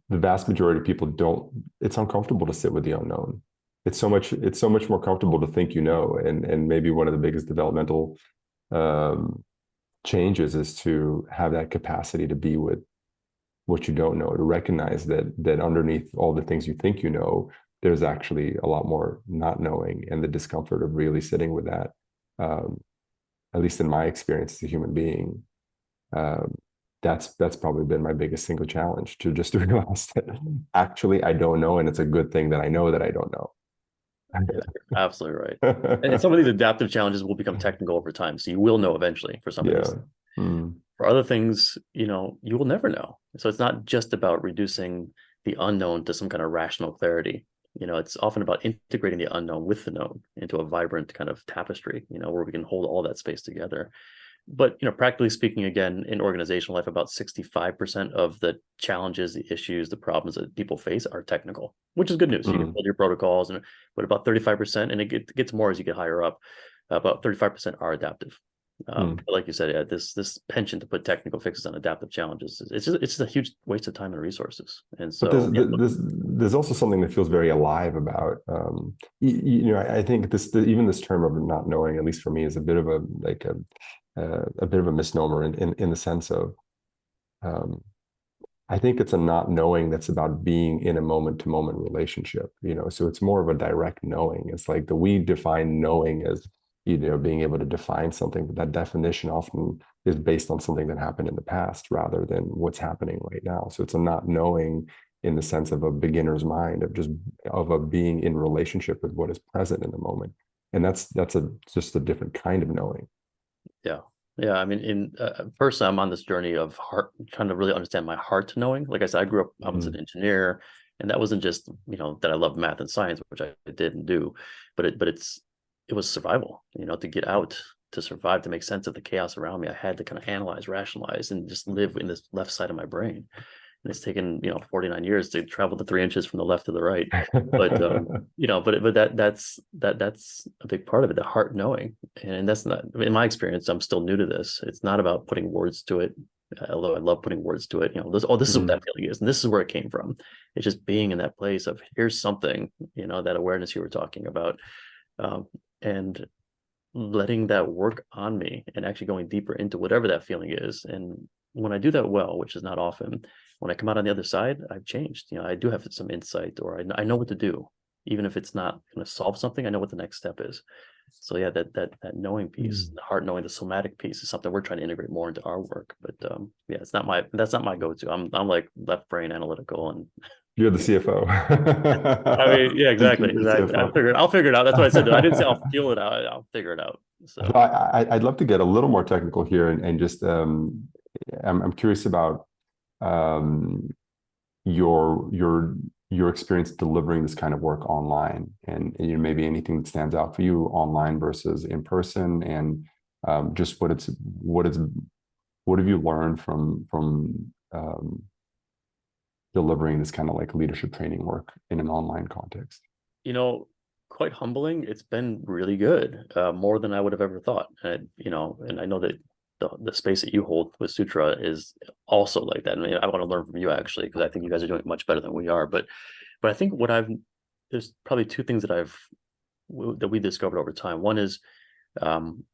the vast majority of people don't. It's uncomfortable to sit with the unknown. It's so much more comfortable to think you know, and maybe one of the biggest developmental um, changes is to have that capacity to be with what you don't know, to recognize that underneath all the things you think you know, there's actually a lot more not knowing, and the discomfort of really sitting with that. Um, at least in my experience as a human being, um, that's probably been my biggest single challenge, to just realize that actually I don't know, and it's a good thing that I know that I don't know. Yeah, you're absolutely right. And some of these adaptive challenges will become technical over time. So you will know eventually for some of these Yeah. things. Mm, For other things, you will never know. So it's not just about reducing the unknown to some kind of rational clarity. It's often about integrating the unknown with the known into a vibrant kind of tapestry, where we can hold all that space together. But practically speaking, again, in organizational life, about 65% of the challenges, the issues, the problems that people face are technical, which is good news. You can mm, build your protocols, but about 35%, and it gets more as you get higher up. About 35% are adaptive. mm. But like you said, yeah, this penchant to put technical fixes on adaptive challenges, it's just a huge waste of time and resources. And But so, yeah, there's also something that feels very alive about, I think even this term of not knowing, at least for me, is a bit of a bit of a misnomer in the sense of, um, I think it's a not knowing that's about being in a moment to moment relationship, so it's more of a direct knowing. It's like we define knowing as, being able to define something, but that definition often is based on something that happened in the past rather than what's happening right now. So it's a not knowing in the sense of a beginner's mind, of a being in relationship with what is present in the moment. And that's just a different kind of knowing. yeah, yeah. I mean, in personally, I'm on this journey of heart, trying to really understand my heart knowing. Like I said, I grew up, I was an Mm, engineer, and that wasn't just that I love math and science, which I did and do, but it was survival. To get out, to survive, to make sense of the chaos around me. I had to kind of analyze, rationalize, and just live in this left side of my brain. And it's taken 49 years to travel the 3 inches from the left to the right. But that's a big part of it, the heart knowing. And that's not, in my experience, I'm still new to this. It's not about putting words to it, although I love putting words to it. This is what mm, that feeling is, and this is where it came from. It's just being in that place of, here's something, that awareness you were talking about, and letting that work on me and actually going deeper into whatever that feeling is. And when I do that well, which is not often, when I come out on the other side, I've changed. I do have some insight, or I know what to do, even if it's not going to solve something. I know what the next step is. So yeah, that knowing piece, mm. the heart knowing, the somatic piece is something we're trying to integrate more into our work. But yeah, that's not my go-to. I'm like left brain analytical, and You're the CFO. I mean, yeah, exactly, You're the exactly. CFO. I'll figure it out. That's what I said. I didn't say I'll feel it out. I'll figure it out. So I'd love to get a little more technical here, and just I'm curious about um, your experience delivering this kind of work online, and maybe anything that stands out for you online versus in person, and just what have you learned from delivering this kind of like leadership training work in an online context. you know, quite humbling. It's been really good, more than I would have ever thought. And I know that the space that you hold with Sutra is also like that. I mean, I want to learn from you actually, because I think you guys are doing it much better than we are. But I think there's probably two things that we discovered over time. One is um,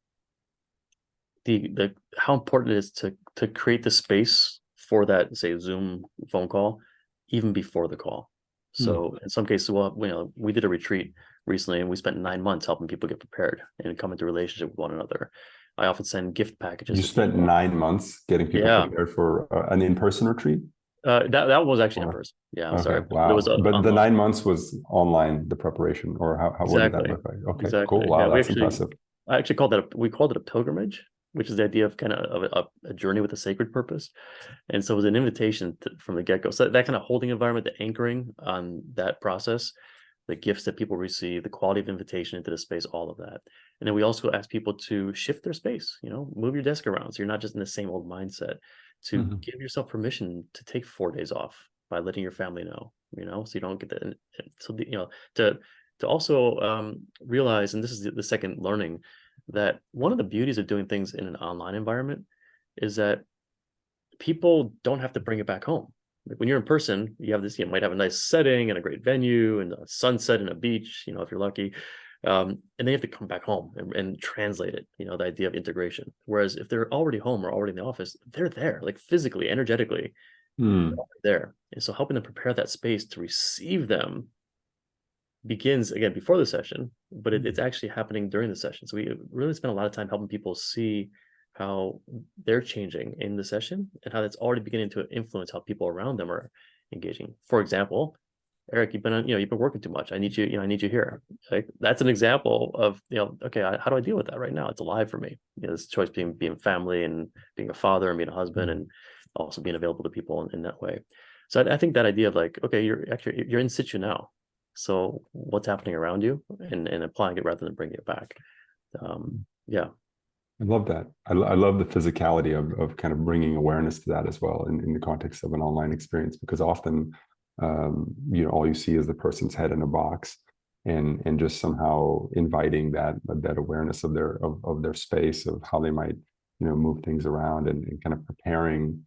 the how important it is to create the space for that, say, Zoom phone call even before the call. Hmm. So in some cases, well, we did a retreat recently and we spent 9 months helping people get prepared and come into relationship with one another. I often send gift packages You to spent people. 9 months getting people Yeah, prepared for an in-person retreat. That was actually in Or person. Yeah, I'm okay, sorry, but it was wow. But the online. 9 months was online, the preparation, or how what did that Exactly. look like? Okay, cool. Exactly. Wow, Yeah, that's impressive. I actually we called it a pilgrimage, which is the idea of kind of a journey with a sacred purpose. And so it was an invitation from the get-go. So that kind of holding environment, the anchoring on that process, the gifts that people receive, the quality of invitation into the space, all of that. And then we also ask people to shift their space, move your desk around. So you're not just in the same old mindset, to Mhm. give yourself permission to take 4 days off by letting your family know, so you don't get that. So, to also realize, and this is the second learning, that one of the beauties of doing things in an online environment is that people don't have to bring it back home. Like when you're in person, you have this, you might have a nice setting and a great venue and a sunset and a beach, if you're lucky. And they have to come back home and translate it, the idea of integration. Whereas if they're already home or already in the office, they're there, like physically, energetically, they're Mm. already there. And so helping them prepare that space to receive them begins again before the session, but it's actually happening during the session. So we really spend a lot of time helping people see how they're changing in the session and how that's already beginning to influence how people around them are engaging. For example, Eric, you've been working too much. I need you, I need you here. Like that's an example of, okay, how do I deal with that right now? It's alive for me. This choice being family and being a father and being a husband Mm. and also being available to people in that way. So I think that idea of like, okay, you're in situ now. So what's happening around you and applying it rather than bringing it back. Yeah. I love that. I love the physicality of kind of bringing awareness to that as well in the context of an online experience, because often, all you see is the person's head in a box, and just somehow inviting that awareness of their space, of how they might, move things around, and kind of preparing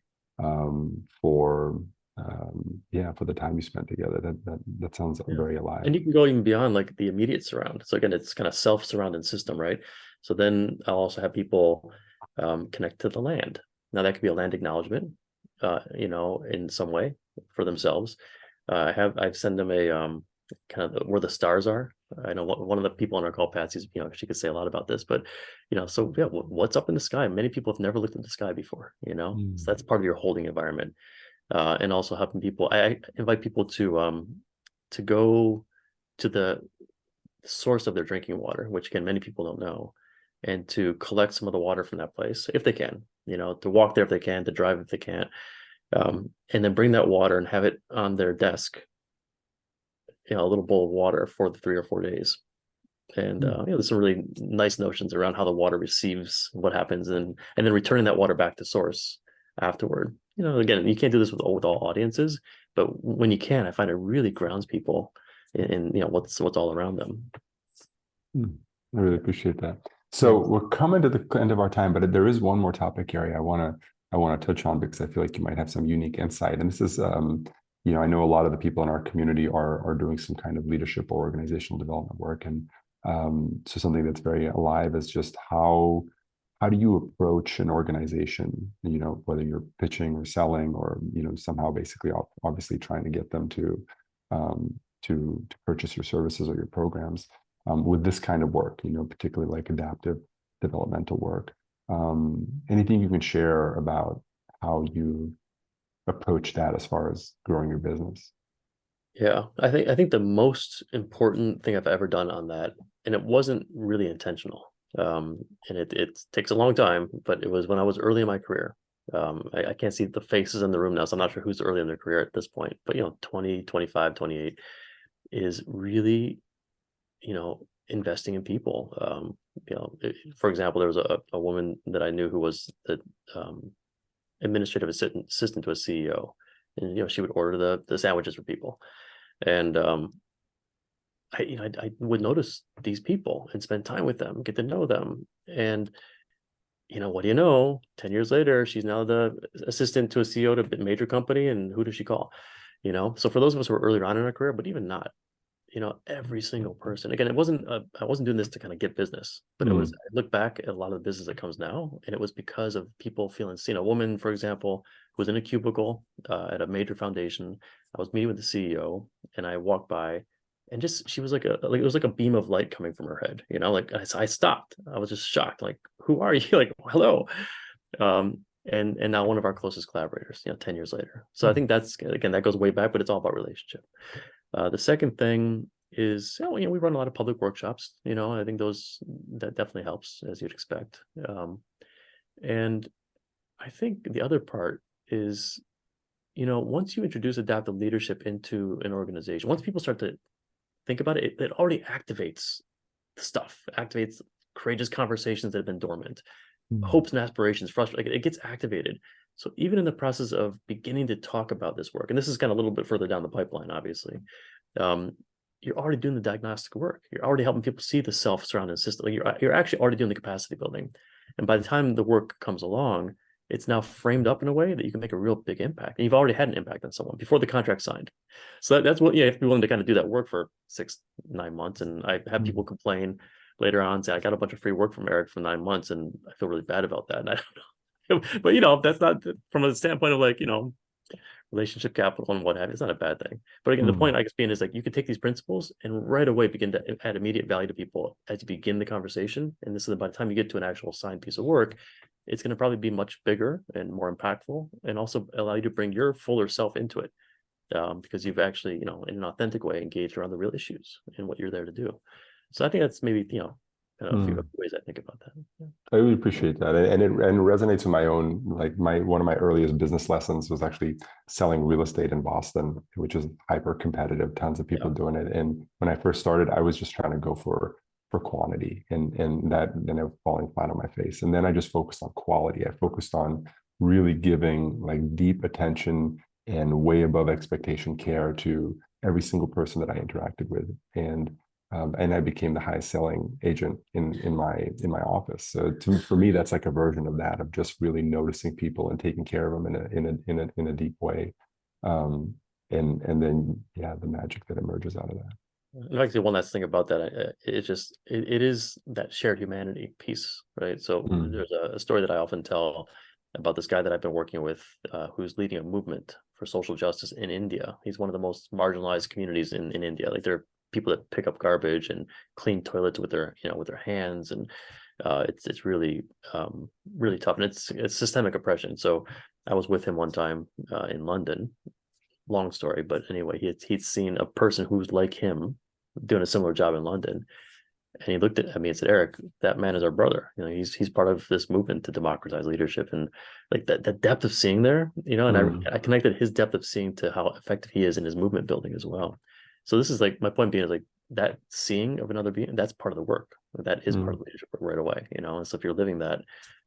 for for the time you spent together. That sounds Yeah. very alive. And you can go even beyond like the immediate surround. So again, it's kind of self-surrounding system, right? So then I'll also have people connect to the land. Now that could be a land acknowledgement, in some way for themselves. I've sent them a kind of where the stars are. I know one of the people on our call, Patsy's, she could say a lot about this, but so yeah, what's up in the sky? Many people have never looked at the sky before, so Mm. that's part of your holding environment. And also helping people. I invite people to go to the source of their drinking water, which again many people don't know, and to collect some of the water from that place if they can. To walk there if they can, to drive if they can't, and then bring that water and have it on their desk. A little bowl of water for the 3 or 4 days. And Mm. there's some really nice notions around how the water receives what happens, and then returning that water back to source afterward. Again, you can't do this with all audiences, but when you can, I find it really grounds people in what's all around them. Mm. I really appreciate that. Yeah. So we're coming to the end of our time, but there is one more topic area I want to touch on, because I feel like you might have some unique insight. And this is, I know a lot of the people in our community are doing some kind of leadership or organizational development work, and so something that's very alive is just how do you approach an organization, whether you're pitching or selling, or somehow basically obviously trying to get them um, to purchase your services or your programs, with this kind of work, particularly like adaptive developmental work. Anything you can share about how you approach that as far as growing your business? Yeah, I think the most important thing I've ever done on that, and it wasn't really intentional, and it takes a long time, but it was when I was early in my career. I can't see the faces in the room now, so I'm not sure who's early in their career at this point, but 20, 25, 28 is really, investing in people. For example, there was a woman that I knew who was the administrative assistant to a CEO, and she would order the sandwiches for people. And I would notice these people and spend time with them, get to know them. And what do you know? 10 years later, she's now the assistant to a CEO to a major company. And who does she call? So for those of us who are earlier on in our career, but even not, every single person, again, I wasn't doing this to kind of get business, but I look back at a lot of the business that comes now, and it was because of people feeling seen. A woman, for example, who was in a cubicle at a major foundation. I was meeting with the CEO, and I walked by, and just she was like it was like a beam of light coming from her head. Like I stopped. I was just shocked. Like, who are you? Like, hello. and now one of our closest collaborators, 10 years later. So I think that's, again, that goes way back, but it's all about relationship. The second thing is, we run a lot of public workshops. I think that definitely helps, as you'd expect. And I think the other part is, once you introduce adaptive leadership into an organization, once people start to think about it, it already activates stuff, activates courageous conversations that have been dormant, hopes and aspirations, frustrated. It gets activated. So even in the process of beginning to talk about this work, and this is kind of a little bit further down the pipeline, obviously, you're already doing the diagnostic work. You're already helping people see the self-surrounding system. You're actually already doing the capacity building. And by the time the work comes along, it's now framed up in a way that you can make a real big impact. And you've already had an impact on someone before the contract signed. So that's what, you have to be willing to kind of do that work for 6-9 months. And I have people complain later on, say, I got a bunch of free work from Eric for 9 months, and I feel really bad about that. And I don't know. But that's not from a standpoint of like, relationship capital and what have you. It's not a bad thing. But again, the point I guess being is like, you can take these principles and right away begin to add immediate value to people as you begin the conversation. And this is by the time you get to an actual signed piece of work, it's going to probably be much bigger and more impactful, and also allow you to bring your fuller self into it, because you've actually, in an authentic way, engaged around the real issues and what you're there to do. So I think that's maybe, kind of a few ways I think about that. Yeah. I really appreciate that, and it resonates with my own, like one of my earliest business lessons was actually selling real estate in Boston, which is hyper competitive, tons of people doing it. And when I first started, I was just trying to go for quantity, and that then it was falling flat on my face. And then I just focused on quality. I focused on really giving like deep attention and way above expectation care to every single person that I interacted with, and I became the highest selling agent in my office. So for me, that's like a version of that, of just really noticing people and taking care of them in a deep way, and then the magic that emerges out of that. And actually, one last thing about that, it is that shared humanity piece, right? So there's a story that I often tell about this guy that I've been working with, who's leading a movement for social justice in India. He's one of the most marginalized communities in India. Like, there are people that pick up garbage and clean toilets with their hands, and it's really really tough, and it's systemic oppression. So I was with him one time in London. Long story, but anyway, he'd seen a person who's like him doing a similar job in London, and he looked at me and said, "Eric, that man is our brother. He's part of this movement to democratize leadership." And like that depth of seeing there, and I connected his depth of seeing to how effective he is in his movement building as well. So this is like, my point being is like, that seeing of another being, that's part of the work. That is part of the leadership work right away, and so if you're living that,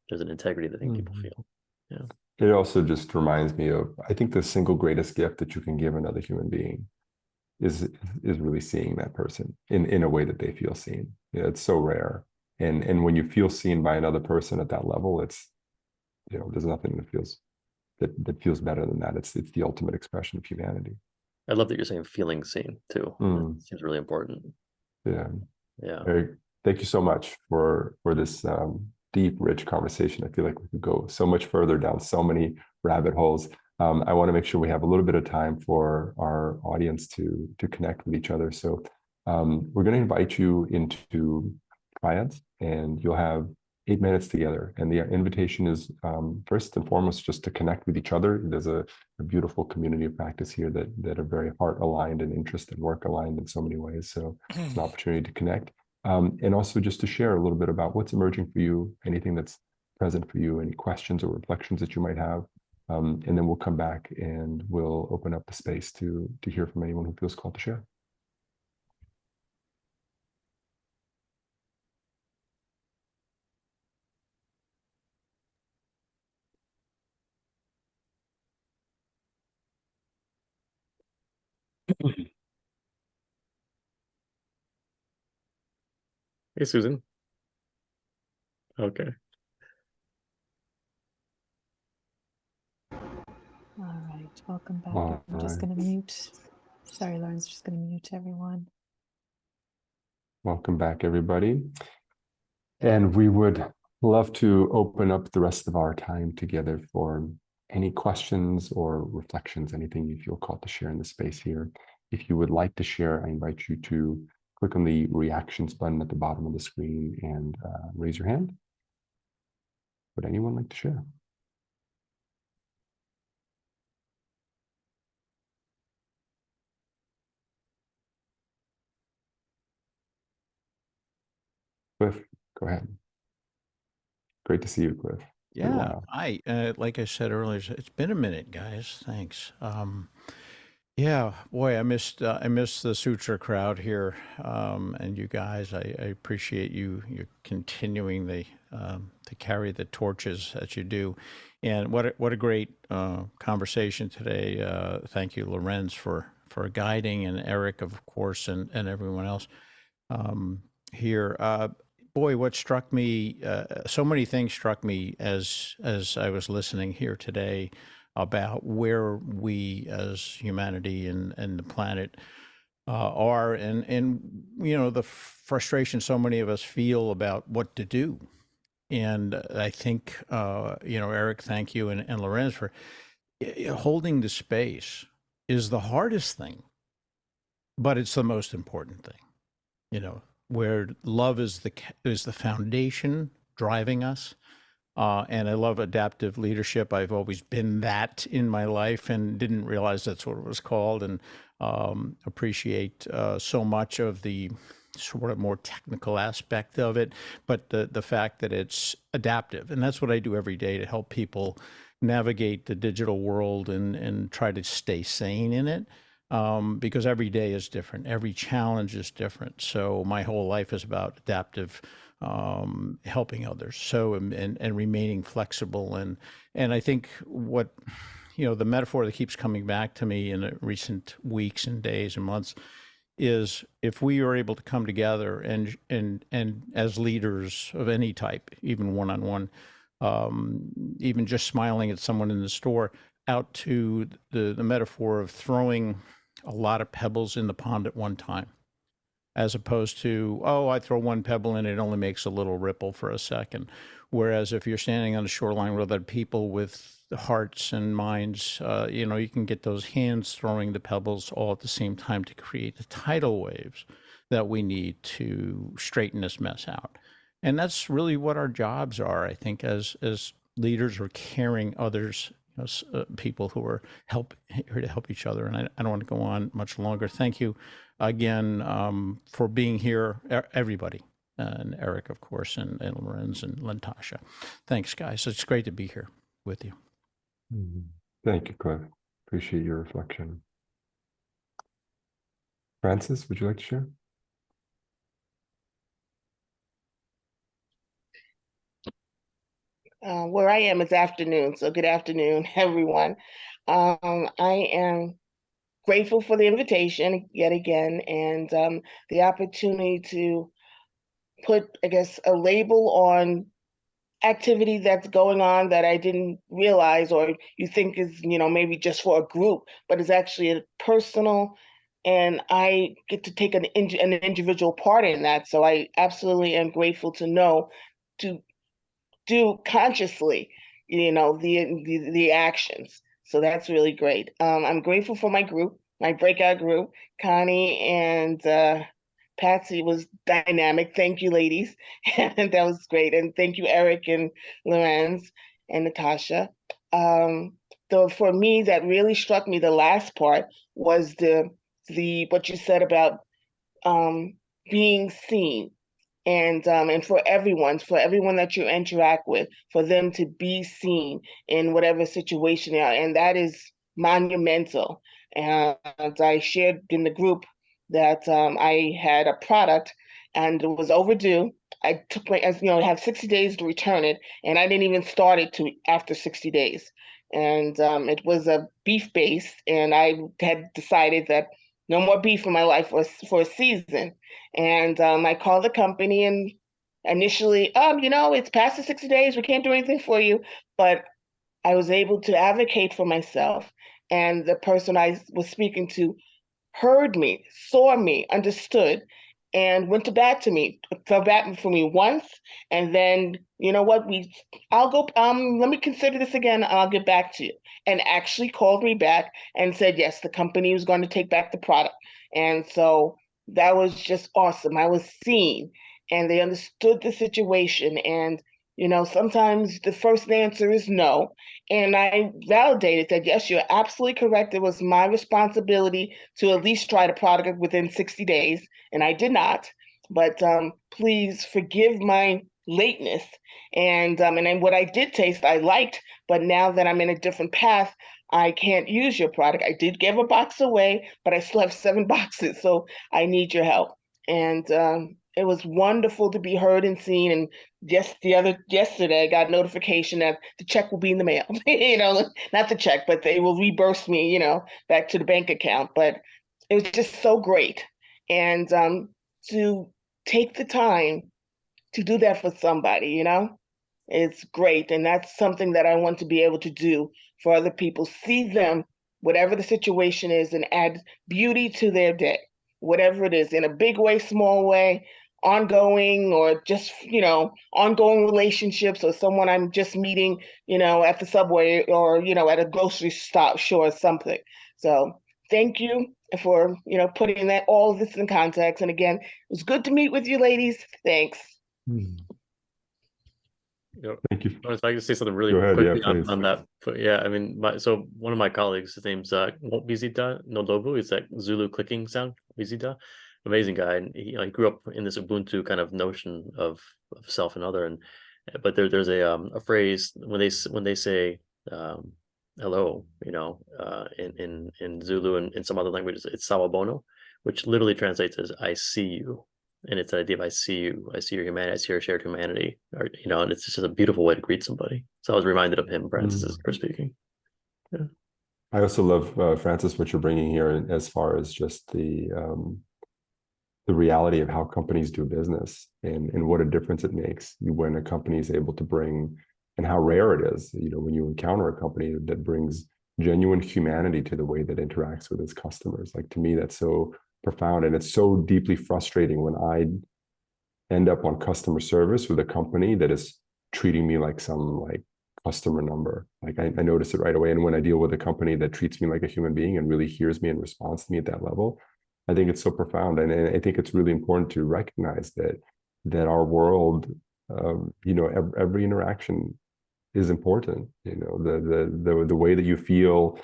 there's an integrity that I think people feel. Yeah. It also just reminds me of, I think the single greatest gift that you can give another human being is really seeing that person in a way that they feel seen. It's so rare. And when you feel seen by another person at that level, it's, there's nothing that feels better than that. It's the ultimate expression of humanity. I love that you're saying feeling seen too. That seems really important. Yeah. Yeah. Eric, thank you so much for this deep, rich conversation. I feel like we could go so much further down so many rabbit holes. I want to make sure we have a little bit of time for our audience to connect with each other. So we're going to invite you into triads, and you'll have 8 minutes together. And the invitation is first and foremost just to connect with each other. There's a beautiful community of practice here that are very heart aligned and interest and work aligned in so many ways. So it's an opportunity to connect. And also just to share a little bit about what's emerging for you, anything that's present for you, any questions or reflections that you might have. And then we'll come back and we'll open up the space to hear from anyone who feels called to share. Hey, Susan. Okay. All right, welcome back. All I'm just right. going to mute. Sorry, Lauren's just going to mute everyone. Welcome back, everybody. And we would love to open up the rest of our time together for any questions or reflections, anything you feel called to share in the space here. If you would like to share, I invite you to click on the reactions button at the bottom of the screen and raise your hand. Would anyone like to share? Cliff, go ahead. Great to see you, Cliff. It's been a Yeah, while. like I said earlier, it's been a minute, guys. Thanks. Yeah, boy, I missed the Sutra crowd here, and you guys. I appreciate you continuing to carry the torches that you do, and what a great conversation today. Thank you, Lorenz, for guiding, and Eric, of course, and everyone else here. Boy, what struck me, so many things struck me as I was listening here today about where we as humanity and the planet are, and the frustration so many of us feel about what to do. And I think Eric, thank you, and Lorenz for holding the space is the hardest thing, but it's the most important thing. Where love is the foundation driving us. And I love adaptive leadership. I've always been that in my life and didn't realize that's what it was called, and appreciate so much of the sort of more technical aspect of it, but the fact that it's adaptive. And that's what I do every day to help people navigate the digital world and try to stay sane in it. Because every day is different, every challenge is different. So my whole life is about adaptive, helping others. So and remaining flexible, and I think what the metaphor that keeps coming back to me in the recent weeks and days and months is if we are able to come together and as leaders of any type, even one on one, even just smiling at someone in the store, out to the metaphor of throwing a lot of pebbles in the pond at one time, as opposed to, oh, I throw one pebble in, it only makes a little ripple for a second. Whereas if you're standing on the shoreline with other people with hearts and minds, you can get those hands throwing the pebbles all at the same time to create the tidal waves that we need to straighten this mess out. And that's really what our jobs are, I think, as leaders or caring others, people who are here to help each other. And I don't want to go on much longer. Thank you again for being here, everybody, and Eric, of course, and Lorenz and Latasha. Thanks, guys. It's great to be here with you. Thank you, Cliff. Appreciate your reflection. Francis, would you like to share? Where I am, it's afternoon, so good afternoon, everyone. I am grateful for the invitation yet again, and the opportunity to put, I guess, a label on activity that's going on that I didn't realize or you think is, maybe just for a group, but it's actually a personal, and I get to take an individual part in that. So I absolutely am grateful to know to do consciously, the actions. So that's really great. I'm grateful for my group, my breakout group. Connie and Patsy was dynamic. Thank you, ladies. And that was great. And thank you, Eric and Lorenz and Natasha. Though for me, that really struck me, the last part was the what you said about being seen, and for everyone that you interact with, for them to be seen in whatever situation they are, and that is monumental. And I shared in the group that I had a product and it was overdue. I took I have 60 days to return it, and I didn't even start it to after 60 days. And it was a beef base, and I had decided that no more beef in my life for a season. And I called the company, and initially, it's past the 60 days. We can't do anything for you. But I was able to advocate for myself. And the person I was speaking to heard me, saw me, understood, and went to bat to me, fell back for me once, and then I'll go. Let me consider this again. I'll get back to you. And actually called me back and said yes, the company was going to take back the product, and so that was just awesome. I was seen, and they understood the situation, and sometimes the first answer is no. And I validated that, yes, you're absolutely correct. It was my responsibility to at least try the product within 60 days, and I did not. but please forgive my lateness. And then what I did taste, I liked, but now that I'm in a different path, I can't use your product. I did give a box away, but I still have 7 boxes, so I need your help. And it was wonderful to be heard and seen. And just yesterday, I got notification that the check will be in the mail. Not the check, but they will reimburse me, back to the bank account. But it was just so great. And to take the time to do that for somebody, it's great. And that's something that I want to be able to do for other people. See them, whatever the situation is, and add beauty to their day, whatever it is, in a big way, small way, ongoing, or just, ongoing relationships, or someone I'm just meeting, at the subway, or, at a grocery stop, sure, something. So thank you for, putting all of this in context. And again, it was good to meet with you, ladies. Thanks. Thank you. If I could say something really Go ahead, quickly yeah, please. on that, but yeah, I mean, so one of my colleagues, his name's Wizita Nodobu, is that Zulu clicking sound, Wizita, amazing guy, and he grew up in this Ubuntu kind of notion of self and other, and but there's a phrase when they say hello, in Zulu and in some other languages, it's sawabono, which literally translates as I see you. And it's the idea of I see you, I see your humanity, I see your shared humanity, and it's just a beautiful way to greet somebody. So I was reminded of him, Francis, as you were speaking. Yeah. I also love, Francis, what you're bringing here as far as just the reality of how companies do business and what a difference it makes when a company is able to bring, and how rare it is, when you encounter a company that brings genuine humanity to the way that interacts with its customers. Like, to me, that's so profound, and it's so deeply frustrating when I end up on customer service with a company that is treating me like some customer number. Like, I notice it right away. And when I deal with a company that treats me like a human being and really hears me and responds to me at that level, I think it's so profound. And I think it's really important to recognize that our world, every interaction is important. The way that you feel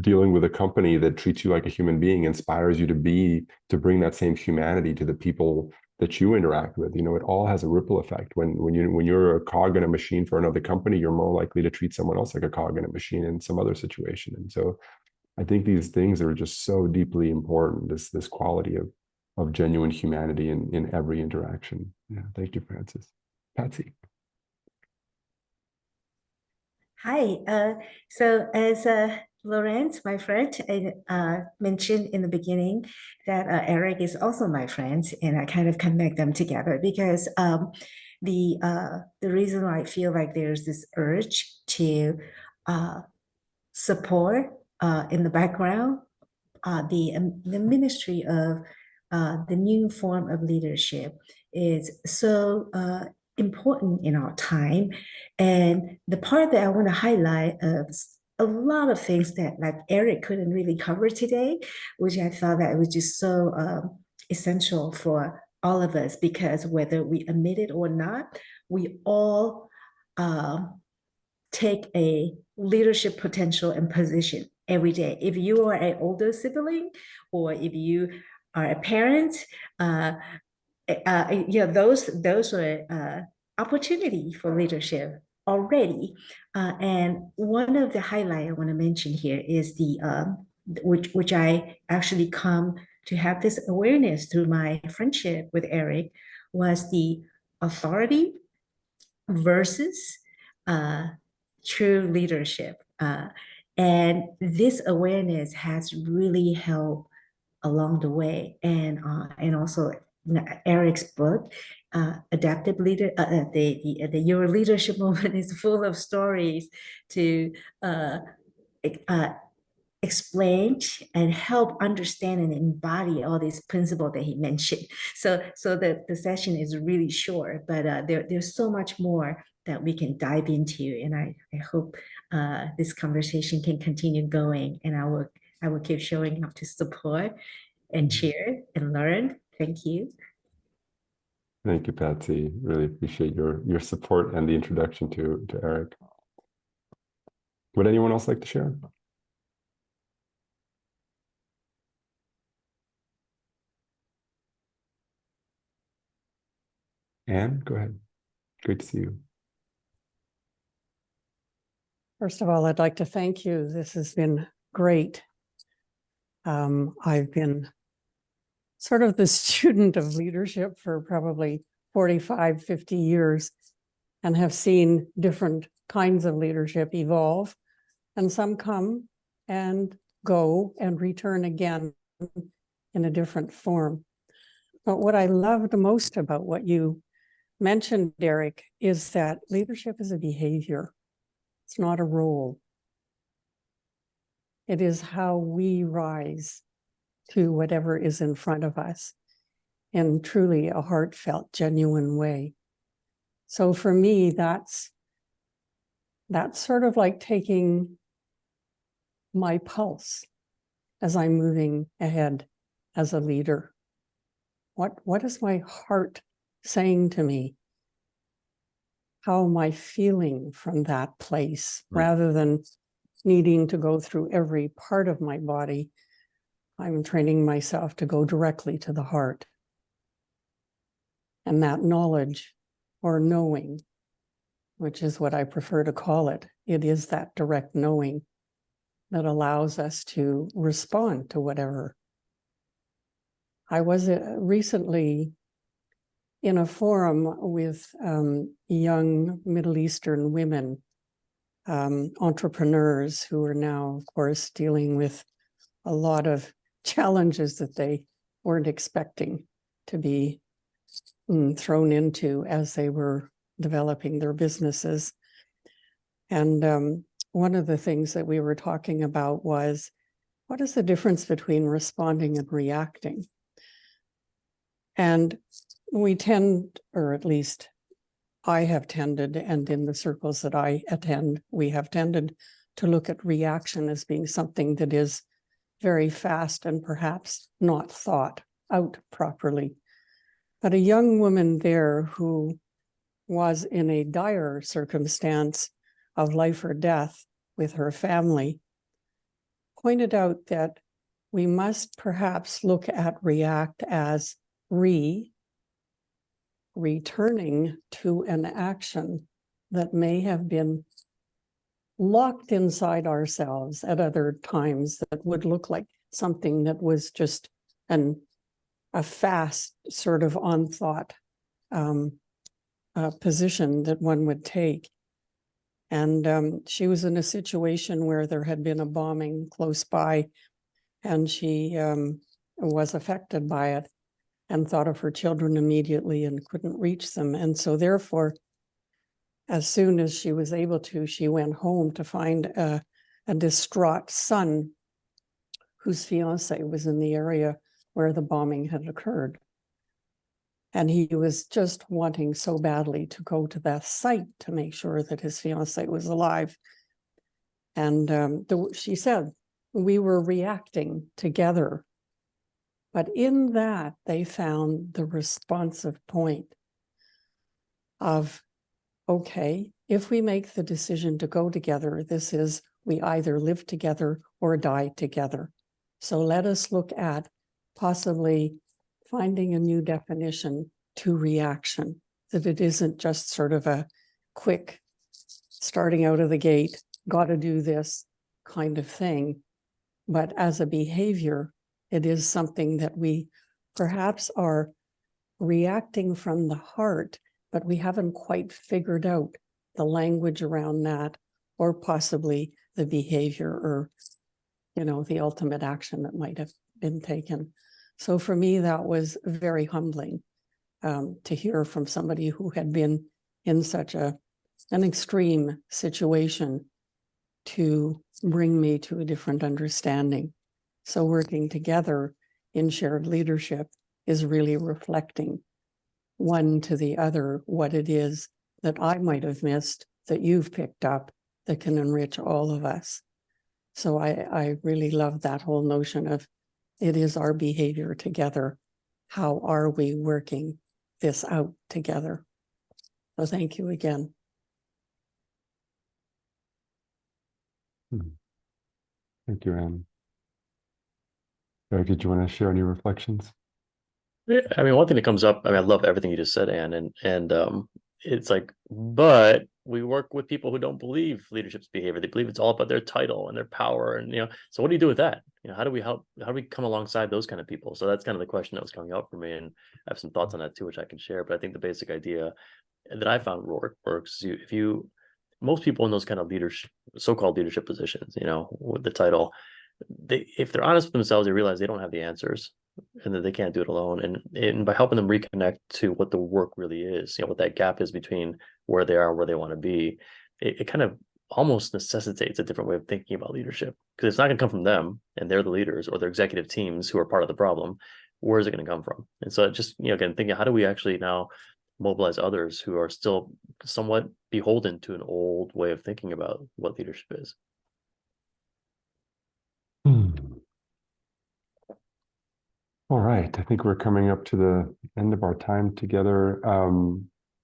dealing with a company that treats you like a human being inspires you to bring that same humanity to the people that you interact with. It all has a ripple effect. When you're a cog in a machine for another company, you're more likely to treat someone else like a cog in a machine in some other situation. And so I think these things are just so deeply important, this quality of genuine humanity in every interaction. Yeah, thank you, Francis. Patsy. Hi. So as Lawrence, my friend, I mentioned in the beginning that Eric is also my friend, and I kind of connect them together because the reason why I feel like there's this urge to support in the background the ministry of the new form of leadership is so important in our time. And the part that I want to highlight is a lot of things that like Eric couldn't really cover today, which I thought that was just so essential for all of us, because whether we admit it or not, we all take a leadership potential and position every day. If you are an older sibling, or if you are a parent, those are opportunity for leadership already. And one of the highlight I want to mention here is which I actually come to have this awareness through my friendship with Eric, was the authority versus true leadership. And this awareness has really helped along the way. And also Eric's book, Adaptive Leader, the Your Leadership Moment is full of stories to explain and help understand and embody all these principles that he mentioned. So the session is really short, but there's so much more that we can dive into. And I hope this conversation can continue going, and I will keep showing up to support and cheer and learn. Thank you. Thank you, Patsy. Really appreciate your support and the introduction to Eric. Would anyone else like to share? Anne, go ahead. Great to see you. First of all, I'd like to thank you. This has been great. I've been sort of the student of leadership for probably 45, 50 years and have seen different kinds of leadership evolve, and some come and go and return again in a different form. But what I loved most about what you mentioned, Derek, is that leadership is a behavior. It's not a role. It is how we rise to whatever is in front of us in truly a heartfelt, genuine way. So for me, that's sort of like taking my pulse as I'm moving ahead as a leader. What is my heart saying to me? How am I feeling from that place? Rather than needing to go through every part of my body, I'm training myself to go directly to the heart. And that knowledge or knowing, which is what I prefer to call it, it is that direct knowing that allows us to respond to whatever. I was recently in a forum with young Middle Eastern women, entrepreneurs who are now, of course, dealing with a lot of challenges that they weren't expecting to be thrown into as they were developing their businesses. And one of the things that we were talking about was, what is the difference between responding and reacting? And we tend, or at least I have tended, and in the circles that I attend, we have tended to look at reaction as being something that is very fast and perhaps not thought out properly. But a young woman there who was in a dire circumstance of life or death with her family pointed out that we must perhaps look at react as returning to an action that may have been locked inside ourselves at other times that would look like something that was just a fast sort of on thought position that one would take. And she was in a situation where there had been a bombing close by, and she was affected by it and thought of her children immediately and couldn't reach them. And so therefore, as soon as she was able to, she went home to find a distraught son whose fiance was in the area where the bombing had occurred. And he was just wanting so badly to go to that site to make sure that his fiance was alive. And she said, we were reacting together. But in that, they found the responsive point of, okay, if we make the decision to go together, this is, we either live together or die together. So let us look at possibly finding a new definition to reaction, that it isn't just sort of a quick starting out of the gate, got to do this kind of thing. But as a behavior, it is something that we perhaps are reacting from the heart, but we haven't quite figured out the language around that, or possibly the behavior, or, the ultimate action that might have been taken. So for me, that was very humbling to hear from somebody who had been in such an extreme situation to bring me to a different understanding. So working together in shared leadership is really reflecting one to the other what it is that I might have missed that you've picked up that can enrich all of us. So I really love that whole notion of it is our behavior together. How are we working this out together? So thank you again. Thank you, Anne. Eric, did you want to share any reflections? Yeah, I mean, one thing that comes up, I mean, I love everything you just said, Anne, and it's like, but we work with people who don't believe leadership's behavior. They believe it's all about their title and their power, and so what do you do with that? How do we help? How do we come alongside those kind of people? So that's kind of the question that was coming up for me, and I have some thoughts on that too, which I can share. But I think the basic idea that I found works. If you, most people in those kind of leadership, so-called leadership positions, with the title, if they're honest with themselves, they realize they don't have the answers and that they can't do it alone. And by helping them reconnect to what the work really is, what that gap is between where they are and where they want to be, it kind of almost necessitates a different way of thinking about leadership, because it's not going to come from them and they're the leaders or their executive teams who are part of the problem. Where is it going to come from? And so just, again, thinking, how do we actually now mobilize others who are still somewhat beholden to an old way of thinking about what leadership is? All right, I think we're coming up to the end of our time together.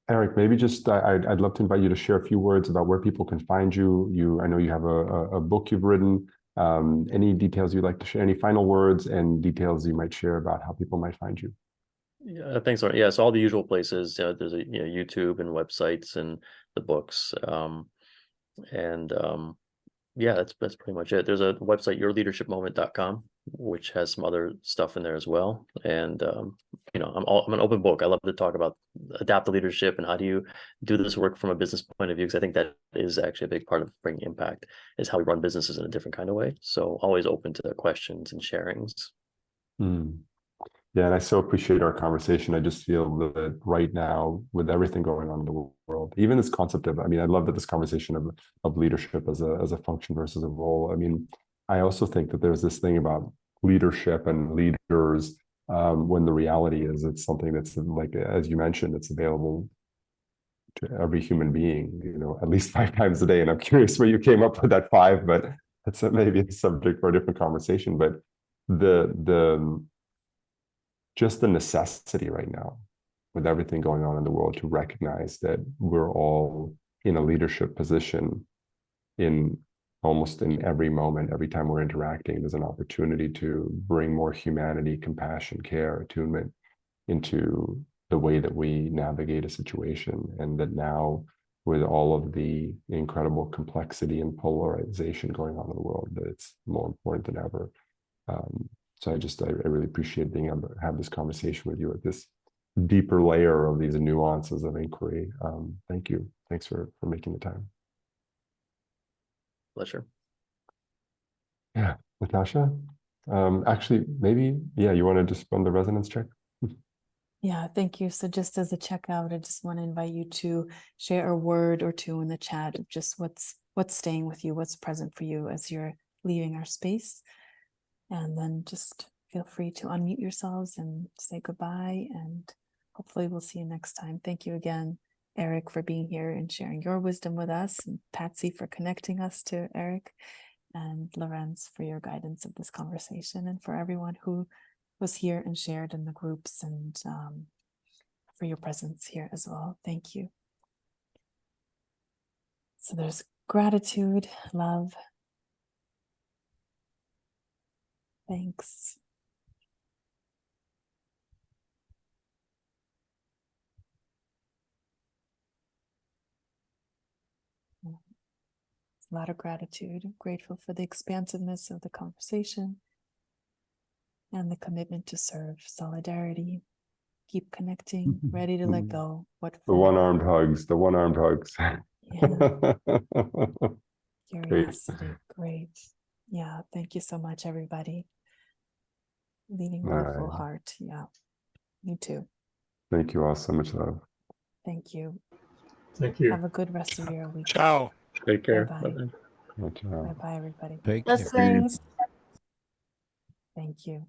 Eric, maybe just I'd love to invite you to share a few words about where people can find you. I know you have a book you've written. Any details you'd like to share? Any final words and details you might share about how people might find you? Yeah, thanks. Yeah, so all the usual places. There's a YouTube and websites and the books. And yeah, that's pretty much it. There's a website, yourleadershipmoment.com, which has some other stuff in there as well. And I'm an open book. I love to talk about adaptive leadership and how do you do this work from a business point of view, because I think that is actually a big part of bringing impact, is how we run businesses in a different kind of way. So always open to questions and sharings. Yeah, and I so appreciate our conversation. I just feel that right now, with everything going on in the world, even this concept of, I mean, I love that this conversation of leadership as a function versus a role. I mean, I also think that there's this thing about leadership and leaders, when the reality is it's something that's, like, as you mentioned, it's available to every human being, at least 5 times a day. And I'm curious where you came up with that 5, but that's maybe a subject for a different conversation. But the just the necessity right now, with everything going on in the world, to recognize that we're all in a leadership position in almost in every moment. Every time we're interacting, there's an opportunity to bring more humanity, compassion, care, attunement into the way that we navigate a situation. And that now, with all of the incredible complexity and polarization going on in the world, that it's more important than ever. So I really appreciate being able to have this conversation with you at this deeper layer of these nuances of inquiry. Thank you. Thanks for making the time. Pleasure. Yeah, Natasha, actually, maybe, yeah, you want to just run the resonance check? Yeah, thank you. So just as a checkout, I just want to invite you to share a word or two in the chat of just what's staying with you, what's present for you as you're leaving our space. And then just feel free to unmute yourselves and say goodbye. And hopefully we'll see you next time. Thank you again, Eric, for being here and sharing your wisdom with us, and Patsy for connecting us to Eric, and Lorenz for your guidance of this conversation, and for everyone who was here and shared in the groups, and for your presence here as well. Thank you. So there's gratitude, love, thanks. A lot of gratitude. I'm grateful for the expansiveness of the conversation and the commitment to serve, solidarity, keep connecting, ready to let go. The one-armed hugs, the one-armed hugs. Yeah. Curiosity, great. Yeah, thank you so much, everybody. Leading with a full heart. Yeah, you too. Thank you all, so much love. Thank you. Thank you. Have a good rest of your week. Ciao. Take care. Bye-bye. Bye-bye. Bye-bye, everybody. Take care. Thank you.